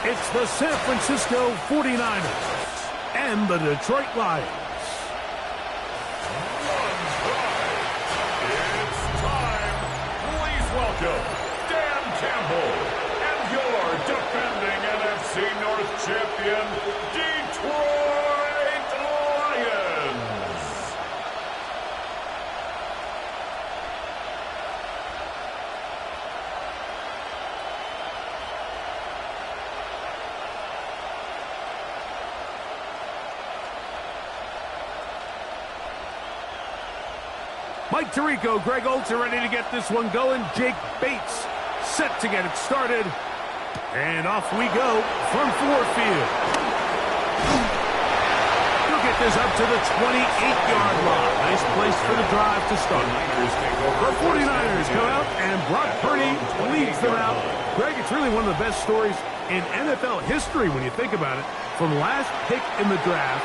It's the San Francisco 49ers and the Detroit Lions. It's time. Please welcome Dan Campbell and your defending NFC North champion, Detroit Lions. Mike Tirico, Greg Olsen ready to get this one going. Jake Bates set to get it started. And off we go from Ford Field. He'll get this up to the 28-yard line. Nice place for the drive to start. The 49ers come out, and Brock Purdy leads them out. Greg, it's really one of the best stories in NFL history when you think about it. From last pick in the draft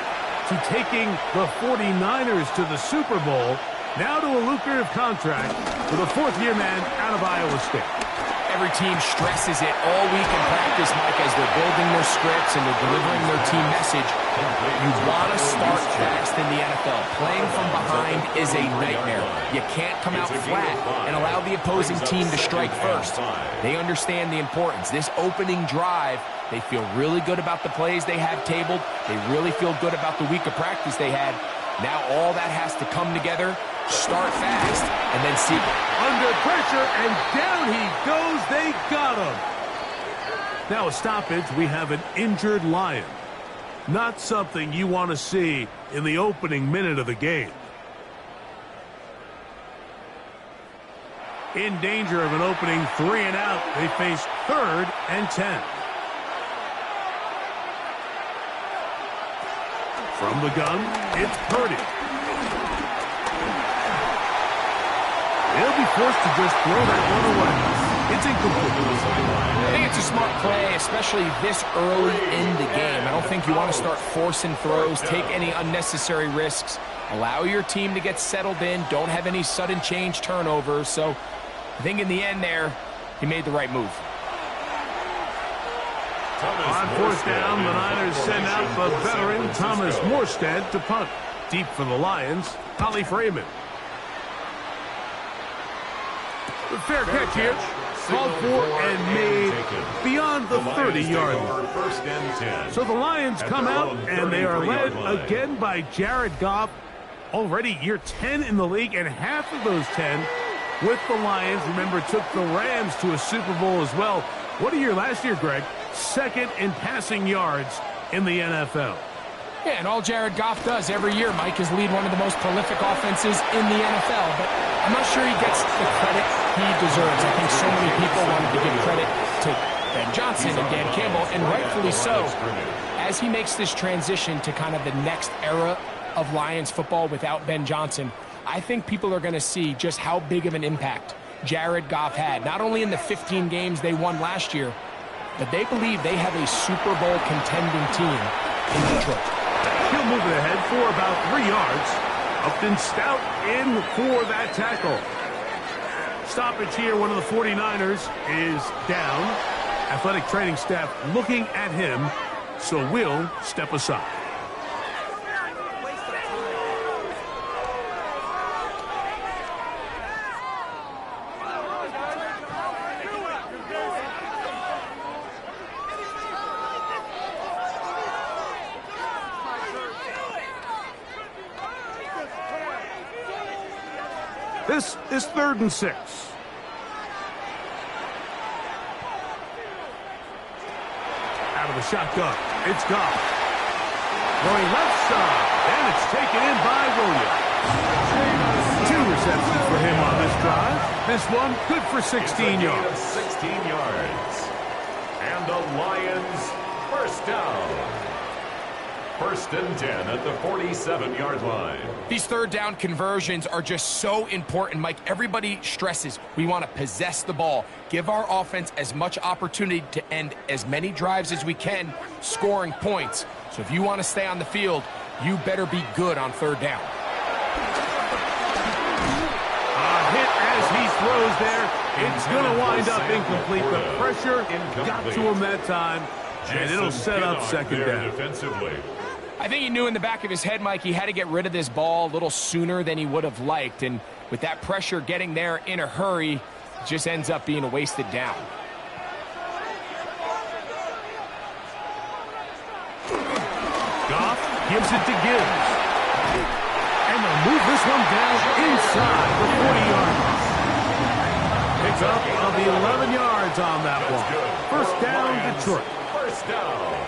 to taking the 49ers to the Super Bowl, now to a lucrative contract with a fourth-year man out of Iowa State. Every team stresses it all week in practice, Mike, as they're building their scripts and they're delivering their team message. You want to start fast in the NFL. Playing from behind is a nightmare. You can't come out flat and allow the opposing team to strike first. They understand the importance. This opening drive, they feel really good about the plays they have tabled. They really feel good about the week of practice they had. Now all that has to come together, start fast, and then see. Under pressure, and down he goes. They got him. Now a stoppage. We have an injured Lion. Not something you want to see in the opening minute of the game. In danger of an opening 3 and out. They face 3rd and 10. From the gun, it's Purdy. He'll be forced to just throw that one away. It's incomplete. I think it's a smart play, especially this early in the game. I don't think you want to start forcing throws, take any unnecessary risks. Allow your team to get settled in. Don't have any sudden change turnovers. So I think in the end there, he made the right move. On 4th down, the Niners send out the veteran Thomas Morstead to punt. Deep for the Lions, Holly Freeman. The fair catch here, called for and made beyond the 30-yard line. So the Lions come out, and they are led again by Jared Goff. Already year 10 in the league, and half of those 10 with the Lions. Remember, took the Rams to a Super Bowl as well. What a year last year, Greg. 2nd in passing yards in the NFL. Yeah, and all Jared Goff does every year, Mike, is lead one of the most prolific offenses in the NFL. But I'm not sure he gets the credit he deserves. I think so many people wanted to give credit to Ben Johnson and Dan Campbell, and rightfully so. As he makes this transition to kind of the next era of Lions football without Ben Johnson, I think people are going to see just how big of an impact Jared Goff had, not only in the 15 games they won last year, but they believe they have a Super Bowl contending team in Detroit. He'll move it ahead for about 3 yards. Upton Stout in for that tackle. Stoppage here, one of the 49ers is down. Athletic training staff looking at him, so we'll step aside. This is 3rd and 6. Out of the shotgun, it's Goff. Going left side, and it's taken in by Williams. 2 receptions for him on this drive. This one good for 16 yards. 16 yards. And the Lions first down. 1st and 10 at the 47-yard line. These 3rd down conversions are just so important, Mike. Everybody stresses we want to possess the ball, give our offense as much opportunity to end as many drives as we can, scoring points. So if you want to stay on the field, you better be good on 3rd down. A hit as he throws there. It's going to wind up incomplete. The pressure got to him that time. and it'll set up second down. Defensively. I think he knew in the back of his head, Mike, he had to get rid of this ball a little sooner than he would have liked. And with that pressure getting there in a hurry, it just ends up being a wasted down. Goff gives it to Gibbs. And they'll move this one down inside the 40-yard line. Picks up of the 11 yards on that one. First down, Detroit. First down.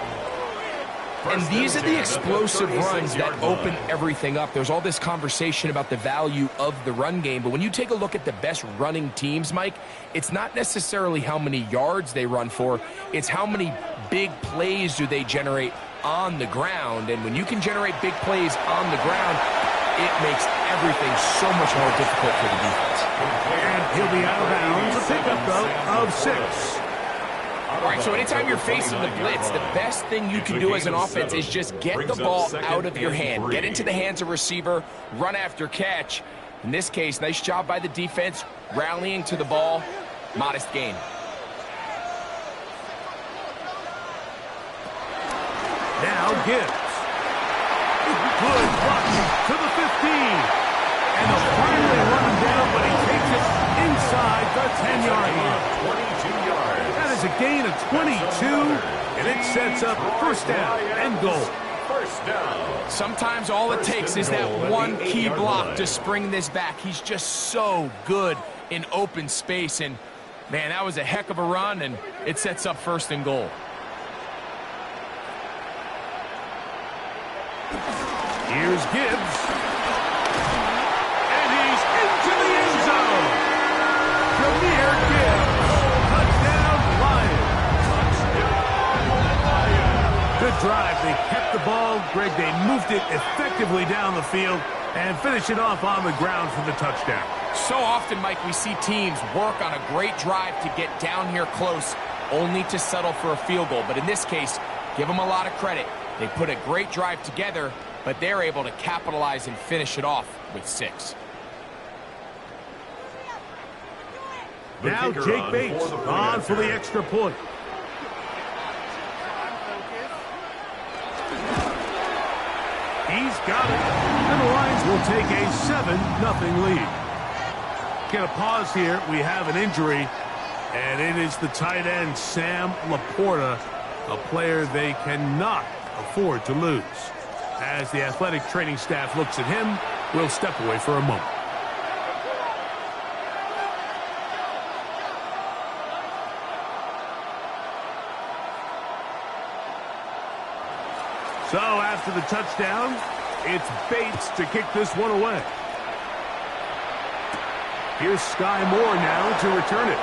And these are the explosive runs that open everything up. There's all this conversation about the value of the run game, but when you take a look at the best running teams, Mike, it's not necessarily how many yards they run for, it's how many big plays do they generate on the ground. And when you can generate big plays on the ground, it makes everything so much more difficult for the defense. And he'll be out of bounds. A pickup, though, of 6. All right, so anytime you're facing the blitz, the best thing you can do as an offense is just get the ball out of your hand. Get into the hands of receiver, run after catch. In this case, nice job by the defense, rallying to the ball. Modest gain. Now Gibbs. Good block to the 15. And they'll finally run him down, but he takes it inside the 10-yard line. 22 yards. That is a gain of 22, and it sets up first down and goal. First down. Sometimes all it takes is that one key block to spring this back. He's just so good in open space, and man, that was a heck of a run, and it sets up first and goal. Here's Gibbs. And he's into the end zone. Jahmyr Gibbs. Touchdown, Lions. Good drive. They kept the ball. Greg, they moved it effectively down the field and finish it off on the ground for the touchdown. So often, Mike, we see teams work on a great drive to get down here close, only to settle for a field goal. But in this case, give them a lot of credit. They put a great drive together, but they're able to capitalize and finish it off with 6. Now Jake Bates on for the extra point. He's got it. And the Lions will take a 7-0 lead. Get a pause here. We have an injury, and it is the tight end, Sam Laporta, a player they cannot afford to lose. As the athletic training staff looks at him, we'll step away for a moment. So after the touchdown, it's Bates to kick this one away. Here's Sky Moore now to return it.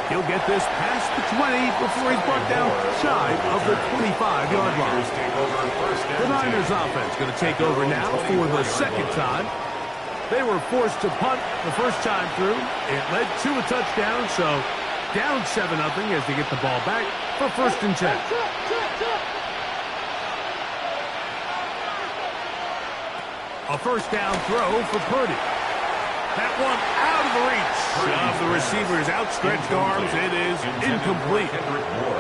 He'll get this past the 20 before he's brought down shy of the 25-yard line. The Niners offense going to take over now for the second time. They were forced to punt the first time through. It led to a touchdown, so down 7-0 as they get the ball back for first and 10. A first down throw for Purdy. That one out of the reach of the receiver's outstretched arms. It is incomplete.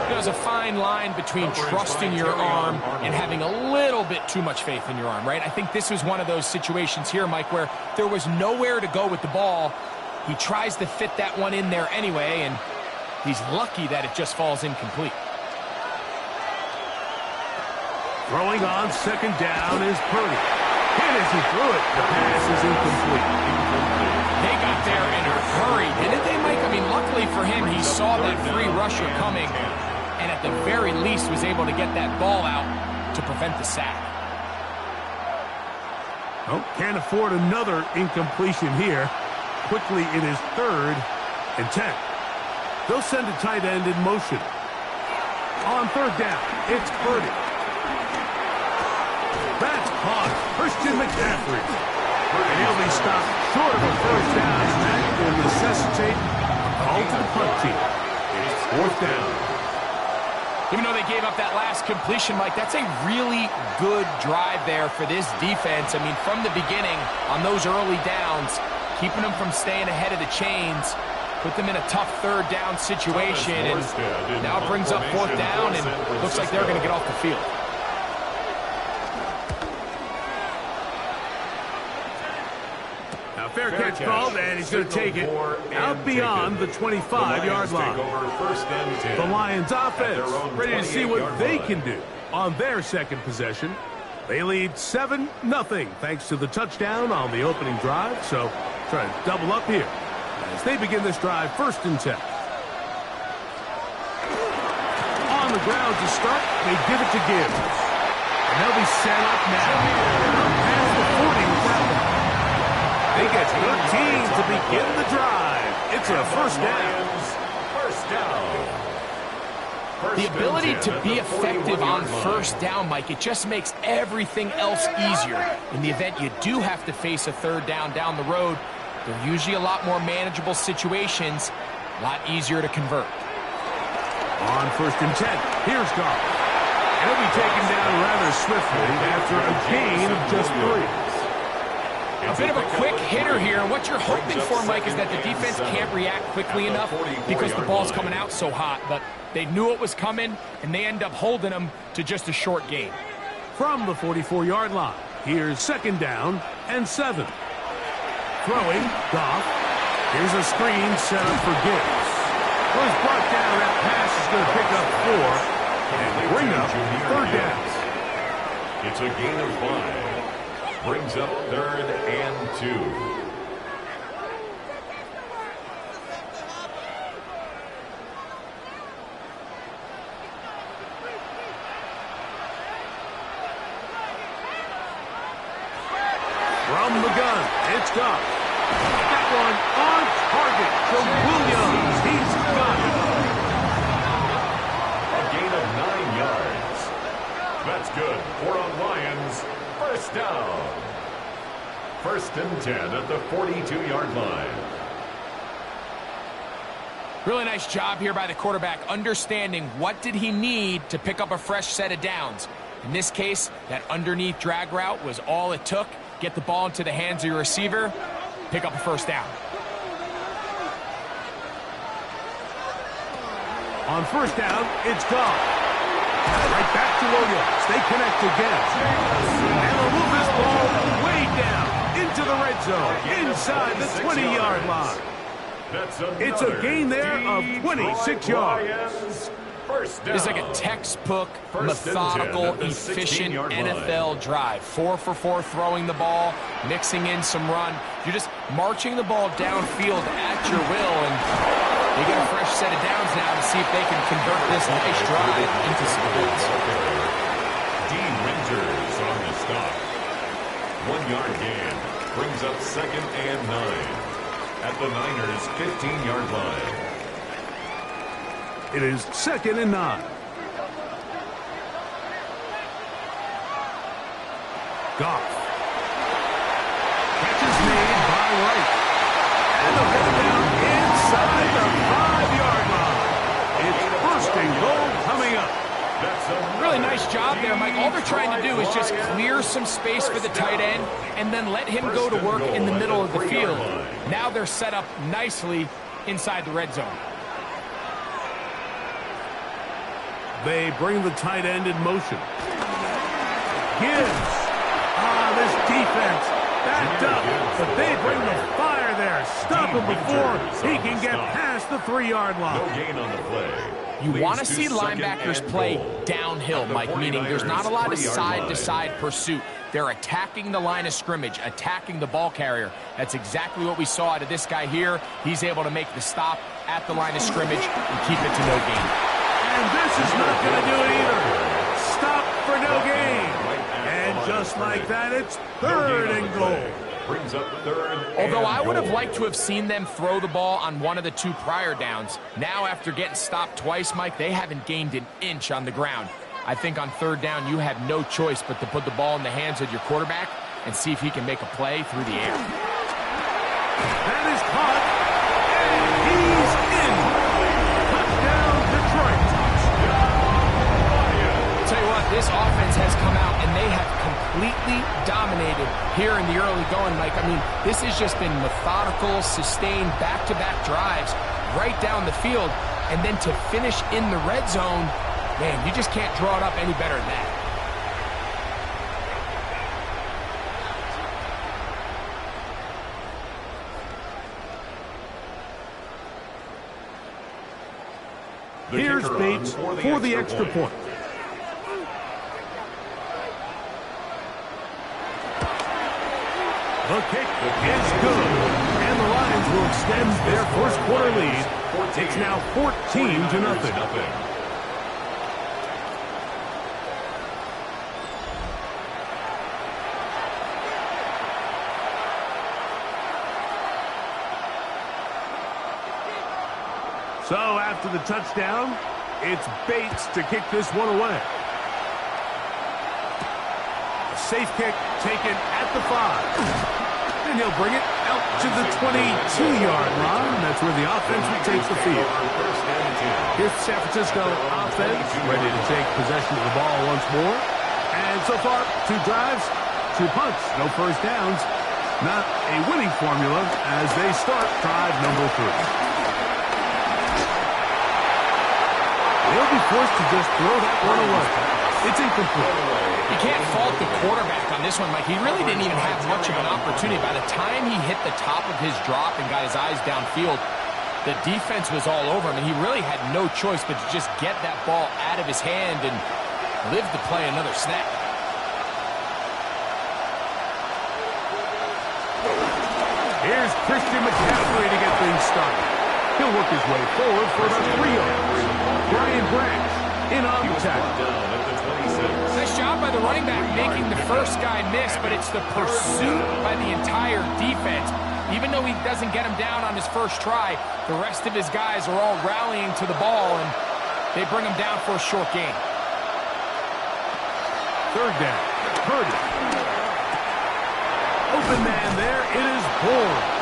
There's a fine line between trusting your arm and having a little bit too much faith in your arm, right? I think this was one of those situations here, Mike, where there was nowhere to go with the ball. He tries to fit that one in there anyway, and he's lucky that it just falls incomplete. Throwing on second down is Purdy. Hit as he threw it. The pass is incomplete. They got there in a hurry, didn't they, Mike? I mean, luckily for him, he saw that free rusher coming and at the very least was able to get that ball out to prevent the sack. Oh, can't afford another incompletion here. Quickly, it is 3rd and 10. They'll send a tight end in motion. On 3rd down, it's Purdy. That's caught. Christian McCaffrey. And he'll be stopped short of a first down, and that will necessitate a call to the punt team. It's 4th down. Even though they gave up that last completion, Mike, that's a really good drive there for this defense. I mean, from the beginning, on those early downs, keeping them from staying ahead of the chains, put them in a tough third down situation, and now it brings up fourth down, and looks like they're going to get off the field. Now fair catch called, and he's going to take it out beyond the 25-yard line. The Lions offense ready to see what they can do on their second possession. They lead 7-0 thanks to the touchdown on the opening drive, so try to double up here as they begin this drive 1st and 10. On the ground to start, they give it to Gibbs. And they'll be set up now. Past the 40 with that one. They get 13 to begin the drive. It's a first down. First down. The ability to be effective on first down, Mike, it just makes everything else easier. In the event you do have to face a third down the road, they're usually a lot more manageable situations, a lot easier to convert. On 1st and 10, here's Jrob. And he'll be taken down rather swiftly after a gain of just 3. A bit of a quick hitter here. What you're hoping for, Mike, is that the defense can't react quickly enough because the ball's coming out so hot. But they knew it was coming, and they end up holding them to just a short gain. From the 44-yard line, here's 2nd down and 7. Throwing, Goff. Here's a screen set up for Gibbs. Well, he's brought down. That pass is going to pick up 4 and bring up 3rd down. It's a gain of 5. Brings up 3rd and 2. From the gun, it's Goff. That one on target to Williams. He's got it. A gain of 9 yards. That's good for a Lions first down. 1st and 10 at the 42-yard line. Really nice job here by the quarterback, understanding what did he need to pick up a fresh set of downs. In this case, that underneath drag route was all it took. Get the ball into the hands of your receiver, pick up a first down. On 1st down, it's Goff. Right back to Williams. They connect again. And they'll move this ball way down into the red zone, inside the 20-yard line. It's a gain there of 26 yards. It's like a textbook, methodical, efficient NFL drive. 4 for 4 throwing the ball, mixing in some run. You're just marching the ball downfield at your will, and they get a fresh set of downs now to see if they can convert this nice drive into some points. D. Winters on the stop. 1-yard gain. Brings up 2nd and 9 at the Niners' 15-yard line. It is 2nd and 9. Goff. Catch is made by Wright. And the ball down inside the 5-yard line. It's 1st and goal coming up. Really nice job there, Mike. All they're trying to do is just clear some space for the tight end and then let him go to work in the middle of the field. Now they're set up nicely inside the red zone. They bring the tight end in motion. Gibbs. This defense backed up, but they bring the fire there. Stop him before he can get past the 3-yard line. No gain on the play. You want to see linebackers play downhill, Mike, meaning there's not a lot of side-to-side pursuit. They're attacking the line of scrimmage, attacking the ball carrier. That's exactly what we saw out of this guy here. He's able to make the stop at the line of scrimmage and keep it to no gain. And this is not going to do it either. Stop for no gain. And just like that, it's 3rd and goal. Brings up 3rd. Although I would have liked to have seen them throw the ball on one of the 2 prior downs. Now, after getting stopped twice, Mike, they haven't gained an inch on the ground. I think on 3rd down, you have no choice but to put the ball in the hands of your quarterback and see if he can make a play through the air. That is caught, and he's in. Touchdown, Detroit. I'll tell you what, this offense has come out, and they have completely completely dominated here in the early going, Mike. I mean, this has just been methodical, sustained, back-to-back drives right down the field. And then to finish in the red zone, man, you just can't draw it up any better than that. Here's Bates for the extra point. The kick is good, and the Lions will extend their first quarter lead. It's now 14-0. So after the touchdown, it's Bates to kick this one away. A safe kick taken at the 5. And he'll bring it out to the 22-yard line. That's where the offense will take the field. Here's the San Francisco offense ready to take possession of the ball once more. And so far, 2 drives, 2 punts, no first downs. Not a winning formula as they start drive number 3. They'll be forced to just throw that one away. It's incomplete. You can't fault the quarterback on this one, Mike. He really didn't even have much of an opportunity. By the time he hit the top of his drop and got his eyes downfield, the defense was all over him, and he really had no choice but to just get that ball out of his hand and live to play another snap. Here's Christian McCaffrey to get things started. He'll work his way forward for about 3 yards. Brian Branch in on the tackle. Nice job by the running back making the first guy miss, but it's the pursuit by the entire defense. Even though he doesn't get him down on his first try, the rest of his guys are all rallying to the ball, and they bring him down for a short gain. 3rd down. Purdy. Open man there. It is Bull.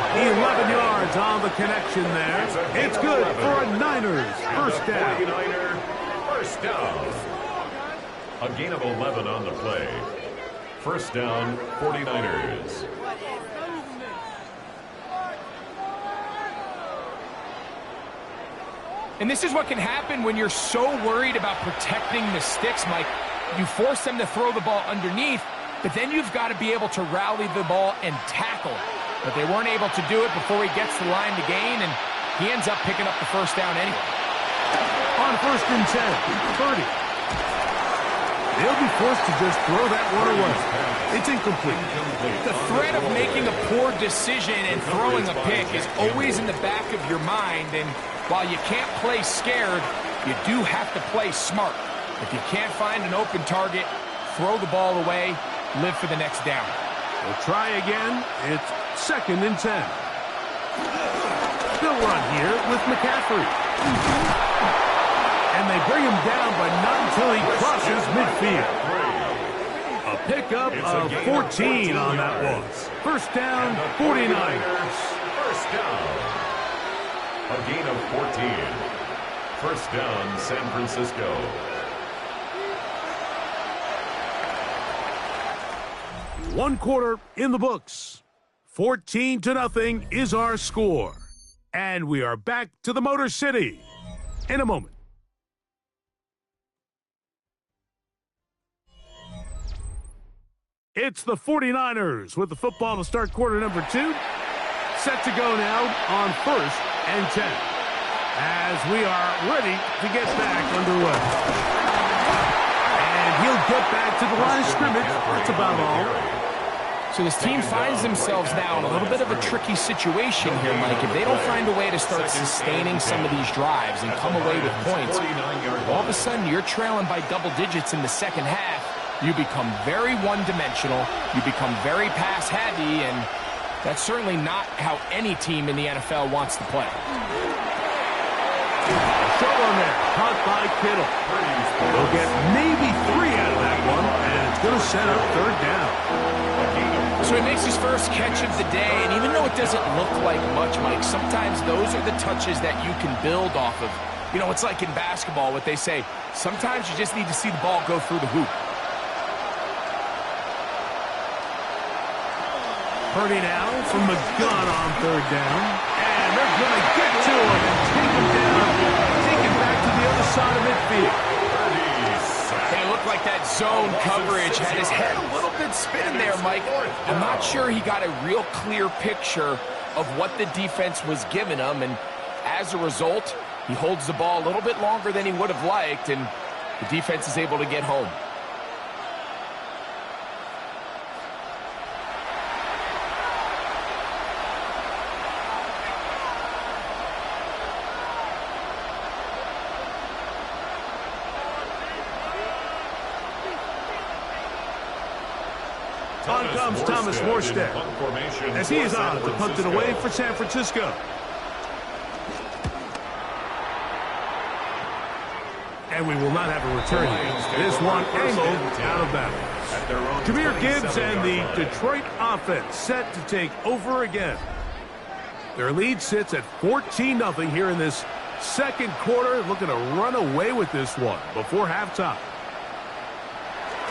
11 yards on the connection there. It's good for a Niners first down. First down. A gain of 11 on the play. First down, 49ers. And this is what can happen when you're so worried about protecting the sticks, Mike. You force them to throw the ball underneath, but then you've got to be able to rally the ball and tackle. But they weren't able to do it before he gets to the line to gain, and he ends up picking up the first down anyway. On 1st and 10, 30. They'll be forced to just throw that one away. It's incomplete. The threat of making a poor decision and throwing a pick is always in the back of your mind, and while you can't play scared, you do have to play smart. If you can't find an open target, throw the ball away, live for the next down. We'll try again. It's 2nd and 10. They'll run here with McCaffrey. And they bring him down, but not until he crosses midfield. A pickup of 14 on that one. First down, 49ers. First down. A gain of 14. First down, San Francisco. One quarter in the books. 14-0 is our score. And we are back to the Motor City in a moment. It's the 49ers with the football to start quarter number 2. Set to go now on 1st and 10. As we are ready to get back underway. And he'll get back to the line of scrimmage. That's about all. So this team finds themselves now in a little bit of a tricky situation here, Mike. If they don't find a way to start sustaining some of these drives and come away with points, all of a sudden you're trailing by double digits in the second half. You become very one-dimensional. You become very pass-heavy, and that's certainly not how any team in the NFL wants to play. Short on there, caught by Kittle. They'll get maybe 3 out of that one, and it's going to set up 3rd down. So he makes his first catch of the day, and even though it doesn't look like much, Mike, sometimes those are the touches that you can build off of. You know, it's like in basketball, what they say, sometimes you just need to see the ball go through the hoop. Purdy now from the gun on third down. And they're going to get to him and take him down. Take him back to the other side of midfield. Hey, it looked like that zone coverage had his head a little bit spinning there, Mike. I'm not sure he got a real clear picture of what the defense was giving him, and as a result, he holds the ball a little bit longer than he would have liked, and the defense is able to get home. On comes Thomas Morstead as he is on to punt it away for San Francisco. And we will not have a return here. This one angled out of bounds. Jahmyr Gibbs and the Detroit offense set to take over again. Their lead sits at 14-0 here in this second quarter. Looking to run away with this one before halftime.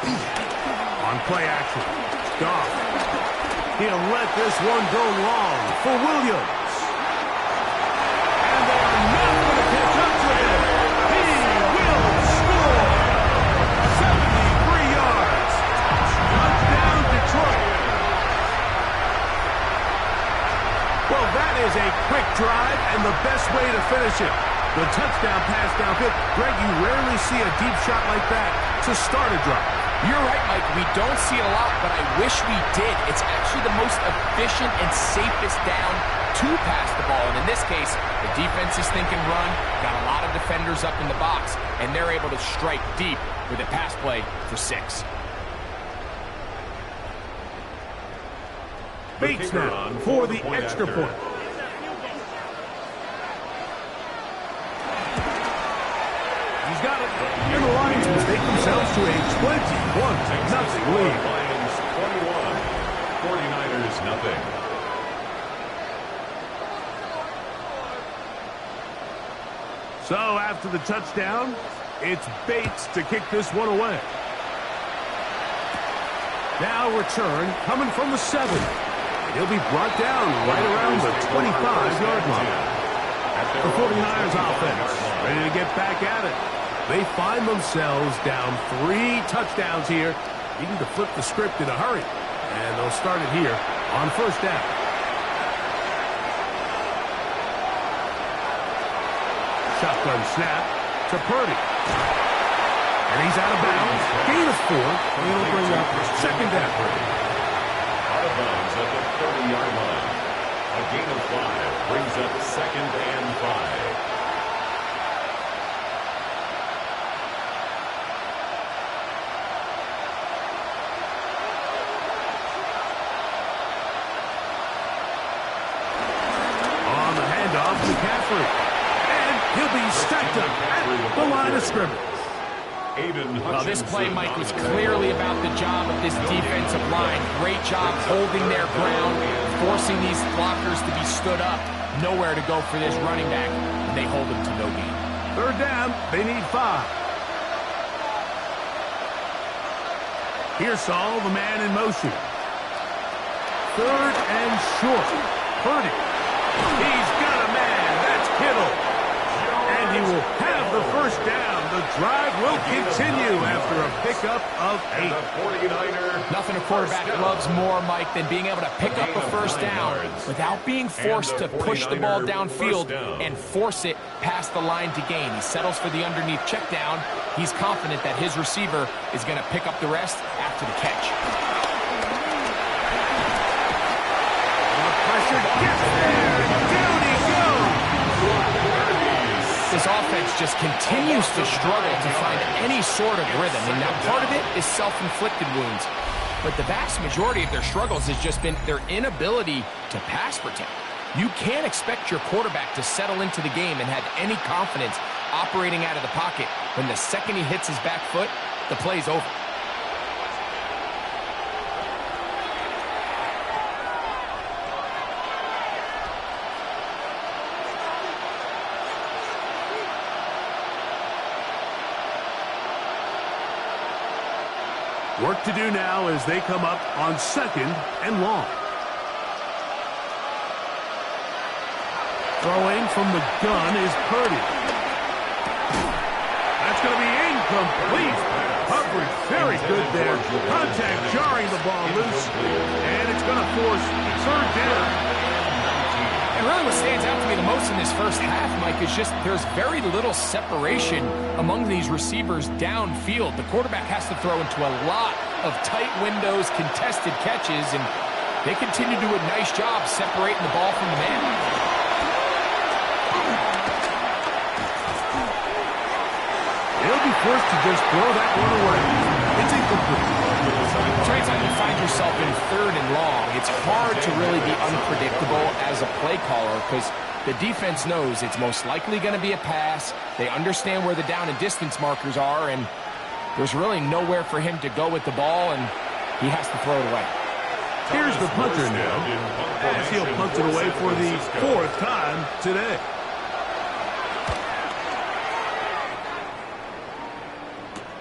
On play action, Goff. He'll let this one go long for Williams. And they are not going to catch up to him. He will score. 73 yards. Touchdown, Detroit. Well, that is a quick drive and the best way to finish it. The touchdown pass downfield. Greg, you rarely see a deep shot like that to start a drive. You're right, Mike. We don't see it a lot, but I wish we did. It's actually the most efficient and safest down to pass the ball. And in this case, the defense is thinking run, got a lot of defenders up in the box, and they're able to strike deep with a pass play for 6. Bates now for the extra point. He's got it. And the Lions will take themselves to a 21-0 lead. Lions 21, 49ers nothing. So after the touchdown, it's Bates to kick this one away. Now return coming from the 7. He'll be brought down right around the 25-yard line. The 49ers offense ready to get back at it. They find themselves down 3 touchdowns here, needing to flip the script in a hurry. And they'll start it here on first down. Shotgun snap to Purdy. And he's out of bounds. Gain of 4. And it'll bring up second down. Out of bounds at the 30-yard line. A gain of 5 brings up second and 5. And he'll be stacked up at the line of scrimmage. Well, this play, Mike, was clearly about the job of this defensive line. Great job holding their ground, forcing these blockers to be stood up. Nowhere to go for this running back, and they hold him to no gain. Third down, they need 5. Here's Saul, the man in motion. Third and short. Purdy. He's got a man. That's Kittle. And he will have the first down. The drive will continue after a pickup of 8. Nothing a quarterback loves more, Mike, than being able to pick up a first down without being forced to push the ball downfield and force it past the line to gain. He settles for the underneath check down. He's confident that his receiver is going to pick up the rest after the catch. Pressure gets there. Down he goes. This offense just continues to struggle to find any sort of rhythm, and now part of it is self-inflicted wounds. But the vast majority of their struggles has just been their inability to pass protect. You can't expect your quarterback to settle into the game and have any confidence operating out of the pocket when the second he hits his back foot, the play's over. Work to do now as they come up on second and long. Throwing from the gun is Purdy. That's going to be incomplete. Coverage very good there. Contact jarring the ball loose. And it's going to force third down. And really what stands out to me the most in this first half, Mike, is just there's very little separation among these receivers downfield. The quarterback has to throw into a lot of tight windows, contested catches, and they continue to do a nice job separating the ball from the man. He'll be forced to just throw that one away. It's incomplete. So anytime you find yourself in third and long, it's hard to really be unpredictable as a play caller because the defense knows it's most likely going to be a pass. They understand where the down and distance markers are, and there's really nowhere for him to go with the ball, and he has to throw it away. Here's the punter now, as he'll punt it away for the fourth time today.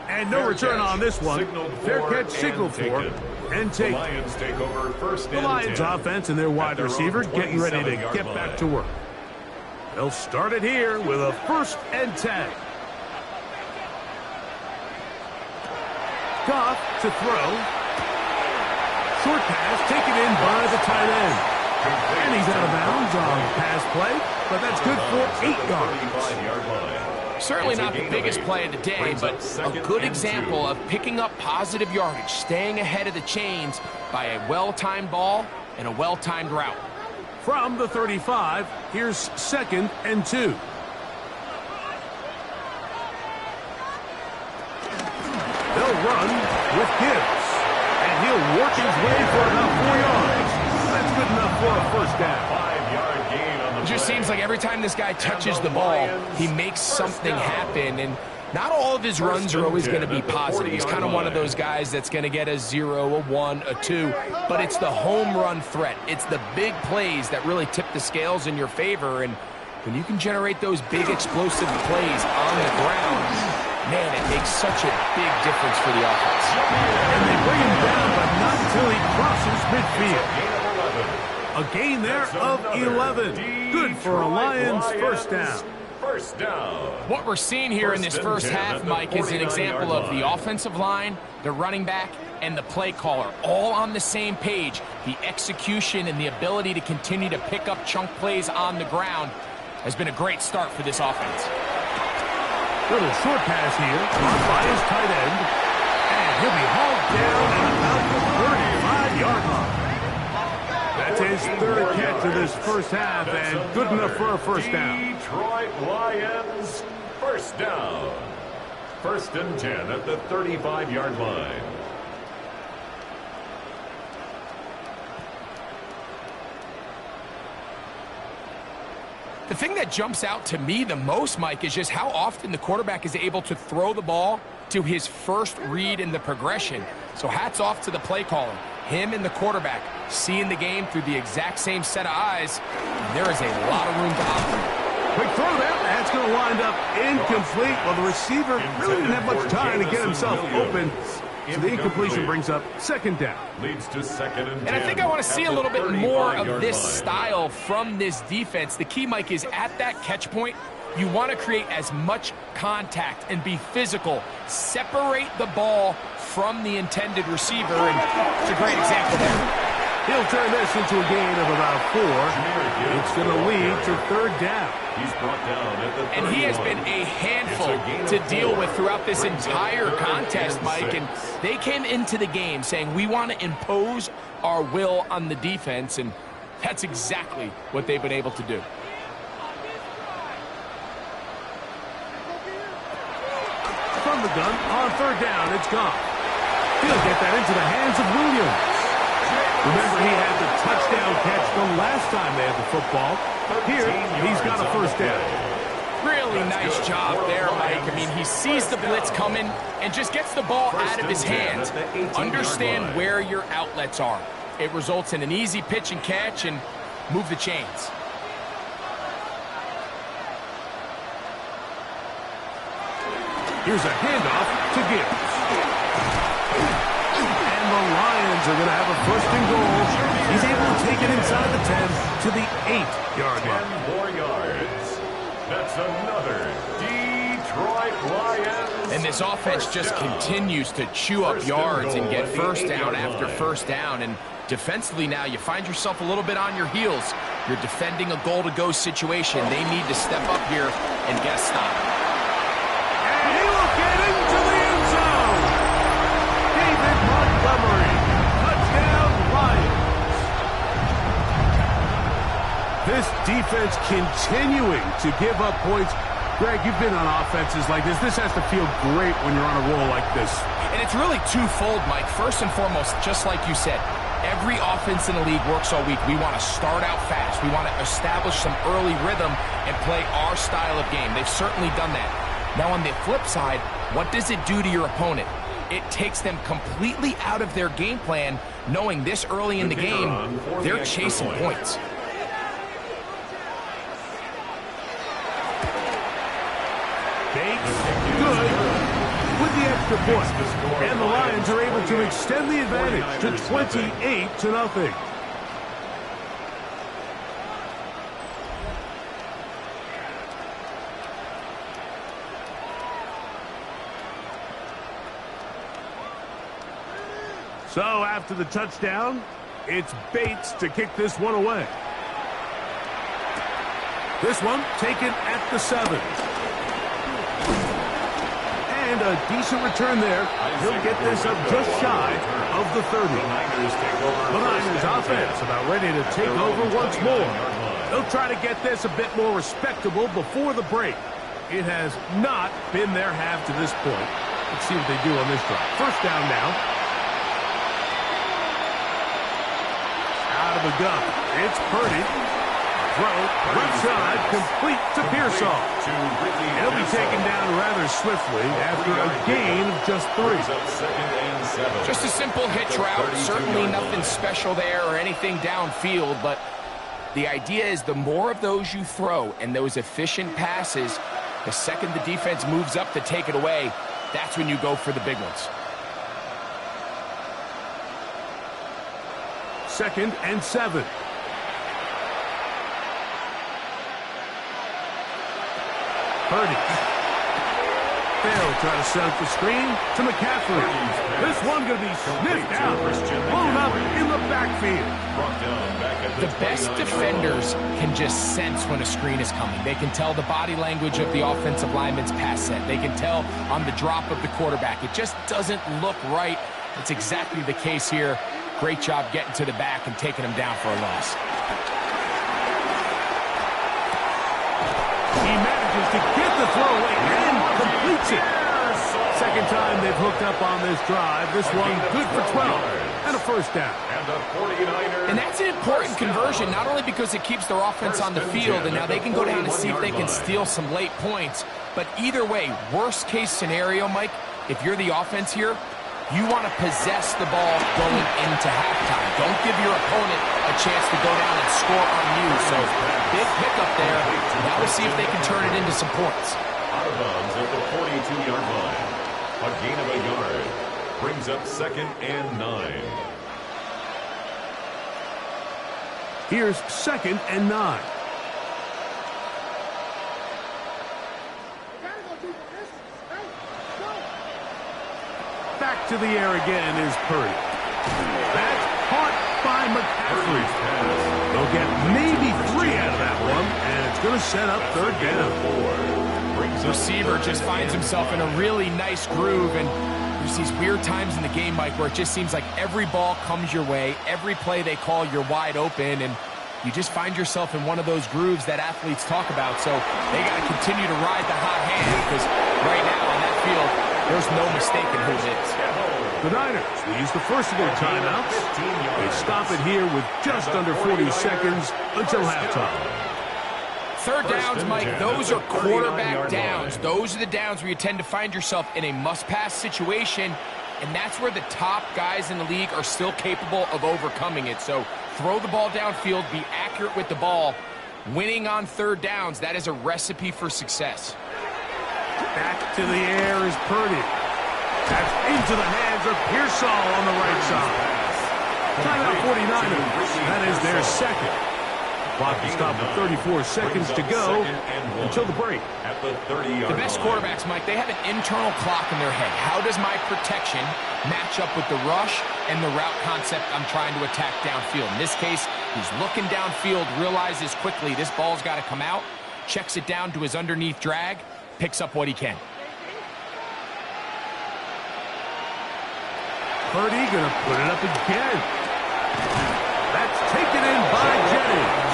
And no return on this one. Fair catch signaled for and take. The Lions take over first and 10. The Lions offense and their wide receiver getting ready to get back to work. They'll start it here with a 1st and 10. Goff to throw. Short pass taken in by the tight end. And he's out of bounds on pass play, but that's good for 8 yards. Certainly not the biggest play of the day, but a good example of picking up positive yardage, staying ahead of the chains by a well-timed ball and a well-timed route. From the 35, here's 2nd and 2. They'll run with Gibbs, and he'll work his way for about 4 yards. That's good enough for a first down. It just seems like every time this guy touches the ball, he makes something happen, and not all of his runs are always going to be positive. He's kind of one of those guys that's going to get a 0, a 1, a 2, but it's the home run threat. It's the big plays that really tip the scales in your favor, and when you can generate those big explosive plays on the ground, man, it makes such a big difference for the offense. And they bring him down, but not until he crosses midfield. A gain there of 11. Good for a Lions first down. First down. What we're seeing here in this first half, Mike, is an example of the offensive line, the running back, and the play caller all on the same page. The execution and the ability to continue to pick up chunk plays on the ground has been a great start for this offense. Little short pass here, caught by his tight end, and he'll be hauled down at about the 35-yard line. That's his 3rd catch of this first half, and good enough for a first down. Detroit Lions, first down. 1st and 10 at the 35-yard line. The thing that jumps out to me the most, Mike, is just how often the quarterback is able to throw the ball to his first read in the progression. So hats off to the play caller. Him and the quarterback seeing the game through the exact same set of eyes. There is a lot of room to operate. Quick throw there. That's going to wind up incomplete. Well, the receiver really didn't have much time to get himself open. So the incompletion brings up 2nd down. Leads to 2nd and 10. And I think I want to see a little bit more of this style from this defense. The key, Mike, is at that catch point, you want to create as much contact and be physical. Separate the ball from the intended receiver, and it's a great example there. He'll turn this into a gain of about 4. It's going to lead to 3rd down. He's brought down at the 31. And he has been a handful to deal with throughout this entire contest, Mike. And they came into the game saying, we want to impose our will on the defense, and that's exactly what they've been able to do. From the gun, on 3rd down, it's gone. He'll get that into the hands of Williams. Remember, he had the touchdown catch the last time they had the football. Here, he's got a first down. Really nice job there, Mike. I mean, he sees the blitz coming and just gets the ball out of his hands. Understand where your outlets are. It results in an easy pitch and catch and move the chains. Here's a handoff to Gibbs. And the Lions are going to have a 1st and goal. He's able to take it inside the 10 to the 8-yard line. 10 more yards. That's another Detroit Lions. And this offense just continues to chew up yards and get first down after first down. And defensively now, you find yourself a little bit on your heels. You're defending a goal-to-go situation. They need to step up here and get a stop. And he will get into the end zone. David Montgomery, touchdown Lions. This defense continuing to give up points. Greg, you've been on offenses like this. This has to feel great when you're on a roll like this. And it's really twofold, Mike. First and foremost, just like you said, every offense in the league works all week. We want to start out fast. We want to establish some early rhythm and play our style of game. They've certainly done that. Now, on the flip side, what does it do to your opponent? It takes them completely out of their game plan, knowing this early in the game, they're chasing points. Good with the extra point. And the Lions are able to extend the advantage to 28-0. So after the touchdown, it's Bates to kick this one away. This one taken at the 7. And a decent return there. He'll get this up just shy of the 30. The Niners offense about ready to take over once more. They'll try to get this a bit more respectable before the break. It has not been their half to this point. Let's see what they do on this drive. First down now. Out of the gun. It's Purdy. Throw, left side, complete to Pearsall. He'll be taken down rather swiftly after a gain of just 3. Just a simple hitch route. Certainly nothing special there or anything downfield, but the idea is the more of those you throw and those efficient passes, the second the defense moves up to take it away, that's when you go for the big ones. 2nd and 7. Purdy. They'll try to set up the screen to McCaffrey. This one going to be sniffed out. Blown up in the backfield. The best defenders can just sense when a screen is coming. They can tell the body language of the offensive lineman's pass set. They can tell on the drop of the quarterback. It just doesn't look right. It's exactly the case here. Great job getting to the back and taking him down for a loss. He manages to get the throw away and completes it. Second time they've hooked up on this drive. This one good for 12 and a first down. And that's an important conversion, not only because it keeps their offense on the field, and now they can go down and see if they can steal some late points. But either way, worst case scenario, Mike, if you're the offense here, you want to possess the ball going into halftime. Don't give your opponent a chance to go down and score on you. So big pickup there. Now we'll see if they can turn it into some points. Out of bounds at the 42-yard line. A gain of a yard. Brings up 2nd and 9. Here's 2nd and 9. Back to the air again is Purdy. That's caught by McCaffrey. They'll get maybe 3 out of that one, and it's going to set up 3rd down. The receiver just finds himself in a really nice groove, and there's these weird times in the game, Mike, where it just seems like every ball comes your way. Every play they call, you're wide open, and you just find yourself in one of those grooves that athletes talk about. So they got to continue to ride the hot hand, because right now on that field, there's no mistaking who it is. The Niners, they use the first of their timeouts. They stop it here with just under 40 seconds until halftime. Third downs, Mike, those are quarterback downs. Those are the downs where you tend to find yourself in a must-pass situation, and that's where the top guys in the league are still capable of overcoming it. So throw the ball downfield, be accurate with the ball. Winning on third downs, that is a recipe for success. Back to the air is Purdy. That's into the hands of Pearsall on the right side. Timeout 49ers. That is their second. Clock will stop with 34 seconds to go until the break. At the 30-yard The best line. quarterbacks, Mike, they have an internal clock in their head. How does my protection match up with the rush and the route concept I'm trying to attack downfield? In this case, he's looking downfield, realizes quickly this ball's got to come out, checks it down to his underneath drag, picks up what he can. Purdy gonna put it up again. That's taken in by Jennings.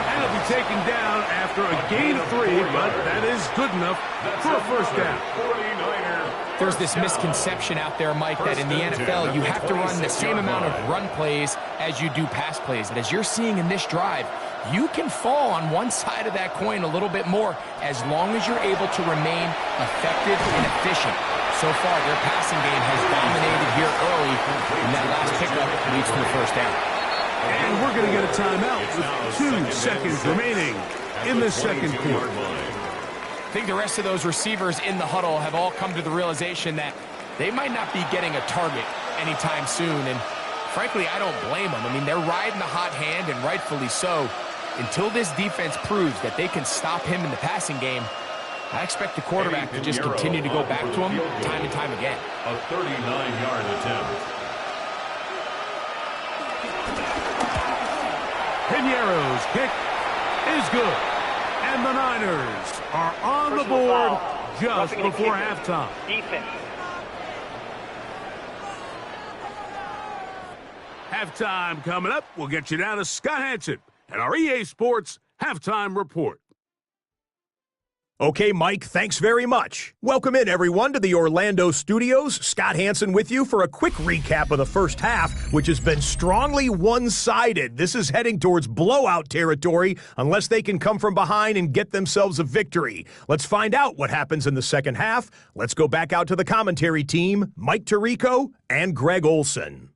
And it'll be taken down after a gain of 3, but that is good enough for a first down. There's this misconception out there, Mike, that in the NFL you have to run the same amount of run plays as you do pass plays. But as you're seeing in this drive, you can fall on one side of that coin a little bit more as long as you're able to remain effective and efficient. So far, their passing game has dominated here early, and that last pickup leads to the first down. And we're going to get a timeout with 2 seconds remaining in the second quarter. I think the rest of those receivers in the huddle have all come to the realization that they might not be getting a target anytime soon, and frankly, I don't blame them. I mean, they're riding the hot hand, and rightfully so. Until this defense proves that they can stop him in the passing game, I expect the quarterback to just continue to go back to him time and time again. A 39-yard attempt. Piñeiro's kick is good. And the Niners are on the board just before halftime. Defense. Halftime coming up. We'll get you down to Scott Hansen and our EA Sports Halftime Report. Okay, Mike, thanks very much. Welcome in, everyone, to the Orlando studios. Scott Hansen with you for a quick recap of the first half, which has been strongly one-sided. This is heading towards blowout territory unless they can come from behind and get themselves a victory. Let's find out what happens in the second half. Let's go back out to the commentary team, Mike Tirico and Greg Olson.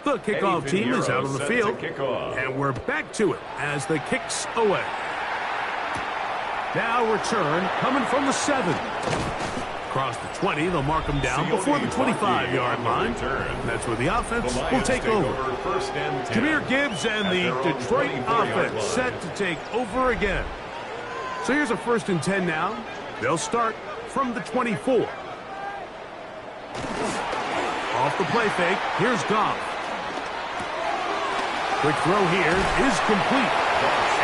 The kickoff team is out on the field, and we're back to it as the kick's away. Now return coming from the 7. Across the 20, they'll mark them down before the 25-yard line. That's where the offense will take over. Jahmyr Gibbs and the Detroit offense set to take over again. So here's a 1st and 10 now. They'll start from the 24. Off the play fake, here's Goff. Quick throw here is complete.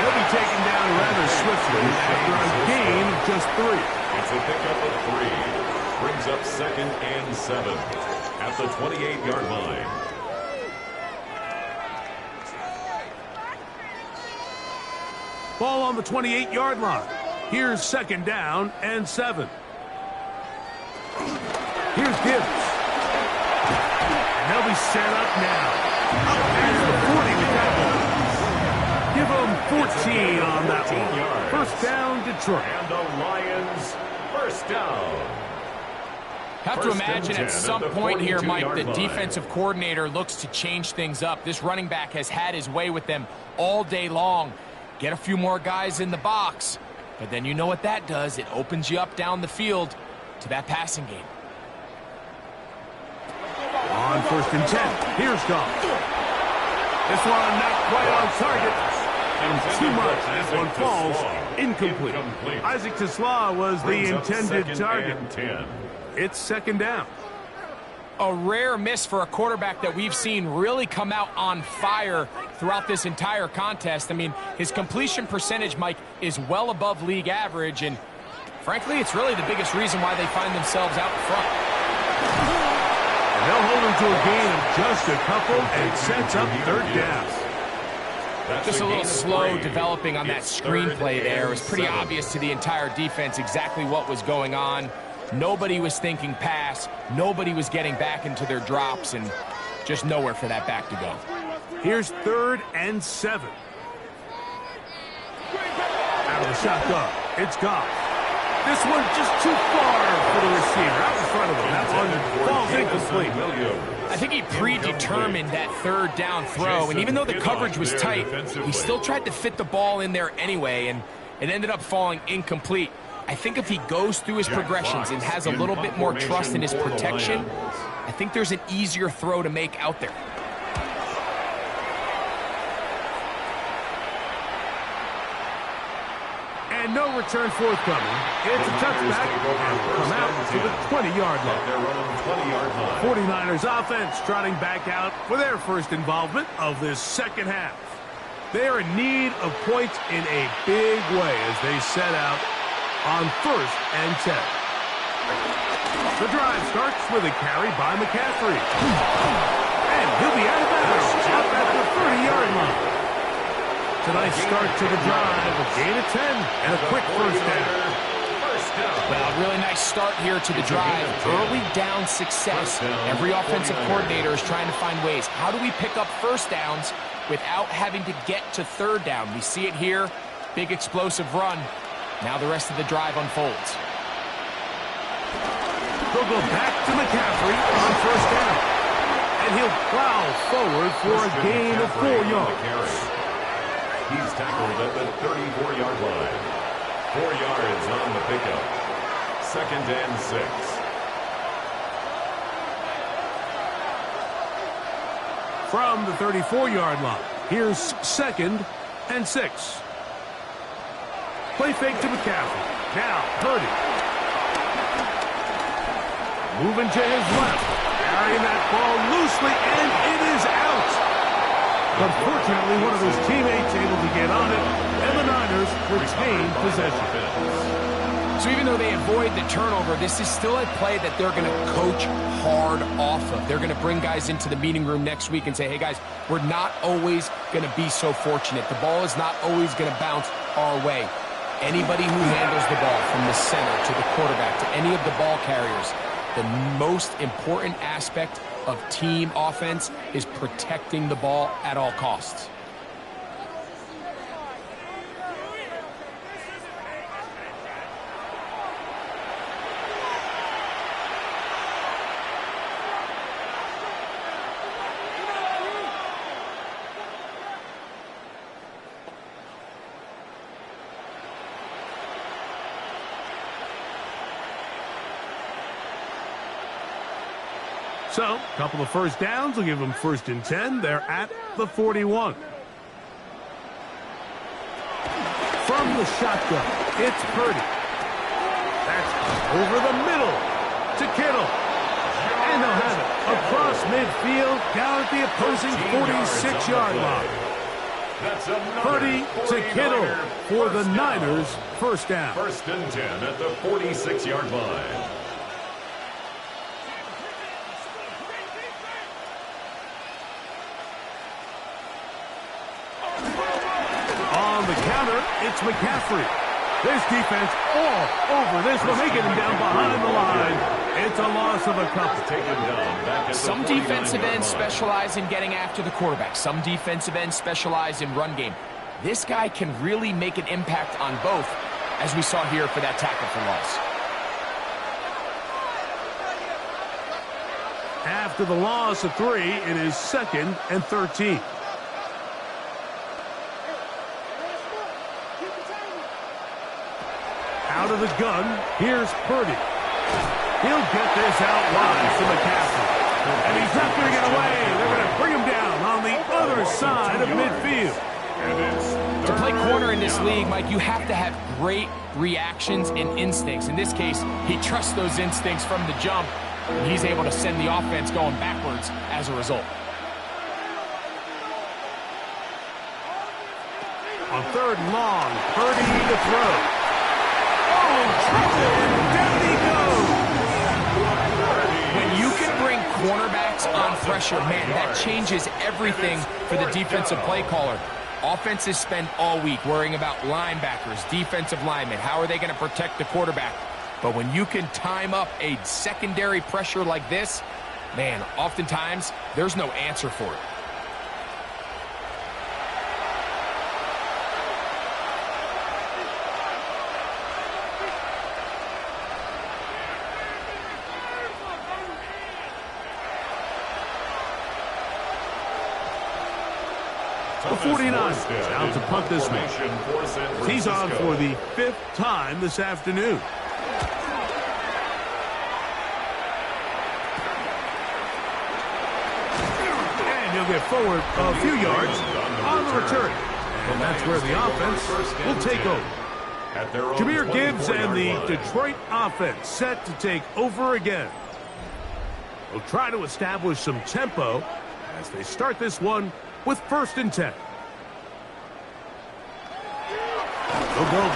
It'll be taken down rather swiftly after a gain of just 3. It's a pickup of 3. Brings up 2nd and 7 at the 28-yard line. Ball on the 28-yard line. Here's 2nd down and 7. Here's Gibbs. And they'll be set up now. Up past the 40 with that one. Give them 14 on that one. First down, Detroit. And the Lions, first down. Have to imagine at some point here, Mike, the defensive coordinator looks to change things up. This running back has had his way with them all day long. Get a few more guys in the box. But then you know what that does. It opens you up down the field to that passing game. On 1st and 10, here's Goff. This one not quite on target. And too much. This one falls incomplete. Isaac Tesla was the intended target. It's 2nd down. A rare miss for a quarterback that we've seen really come out on fire throughout this entire contest. I mean, his completion percentage, Mike, is well above league average, and frankly, it's really the biggest reason why they find themselves out front. And they'll hold him to a gain of just a couple and sets up 3rd down. Just a little slow developing on that screenplay there. It was pretty obvious to the entire defense exactly what was going on. Nobody was thinking pass. Nobody was getting back into their drops, and just nowhere for that back to go. Here's 3rd and 7. Out of the shotgun, it's Goff. This one just too far for the receiver. Out in front of him. That one falls incomplete. I think he predetermined that third down throw, and even though the coverage was tight, he still tried to fit the ball in there anyway, and it ended up falling incomplete. I think if he goes through his progressions and has a little bit more trust in his protection, I think there's an easier throw to make out there. And no return forthcoming. It's a touchback, and will come out to the 20-yard line. 49ers offense trotting back out for their first involvement of this second half. They are in need of points in a big way as they set out on 1st and 10. The drive starts with a carry by McCaffrey. And he'll be out of bounds up at the 30-yard line. Tonight's start to the drive, a gain of 10 and a quick first down. Well, really nice start here to the drive. Early down success. Every offensive coordinator is trying to find ways. How do we pick up first downs without having to get to third down? We see it here. Big explosive run. Now the rest of the drive unfolds. They'll go back to McCaffrey on first down. And he'll plow forward for a gain of 4 yards. He's tackled at the 34-yard line. 4 yards on the pickup. 2nd and 6. From the 34-yard line, here's 2nd and 6. Play fake to McCaffrey. Now, Purdy. Moving to his left. Carrying that ball loosely, and it is out. Unfortunately, one of his teammates able to get on it, and the Niners retain possession. So even though they avoid the turnover, this is still a play that they're going to coach hard off of. They're going to bring guys into the meeting room next week and say, hey, guys, we're not always going to be so fortunate. The ball is not always going to bounce our way. Anybody who handles the ball from the center to the quarterback to any of the ball carriers, the most important aspect of team offense is protecting the ball at all costs. So, a couple of first downs will give them 1st and 10. They're at the 41. From the shotgun, it's Purdy. That's over the middle to Kittle. And they'll have it across midfield down at the opposing 46-yard line. Purdy to Kittle for the Niners' first down. 1st and 10 at the 46-yard line. It's McCaffrey. This defense all over this one, making him down behind the line. It's a loss of a couple. Some defensive ends specialize in getting after the quarterback. Some defensive ends specialize in run game. This guy can really make an impact on both, as we saw here for that tackle for loss. After the loss of 3, it is 2nd and 13. Out of the gun, here's Purdy. He'll get this out wide to McCaffrey. And he's not going to get away. They're going to bring him down on the other side of midfield. To play corner in this league, Mike, you have to have great reactions and instincts. In this case, he trusts those instincts from the jump, and he's able to send the offense going backwards as a result. On 3rd and long, Purdy to throw. Down he goes. When you can bring cornerbacks on pressure, man, that changes everything for the defensive play caller. Offenses spend all week worrying about linebackers, defensive linemen. How are they going to protect the quarterback? But when you can time up a secondary pressure like this, man, oftentimes there's no answer for it. The 49ers out to punt this one. He's on for the 5th time this afternoon. And he'll get forward a few yards on the return. And that's where the offense will take over. Jahmyr Gibbs and the Detroit offense set to take over again. They'll try to establish some tempo as they start this one with 1st and 10. They'll go.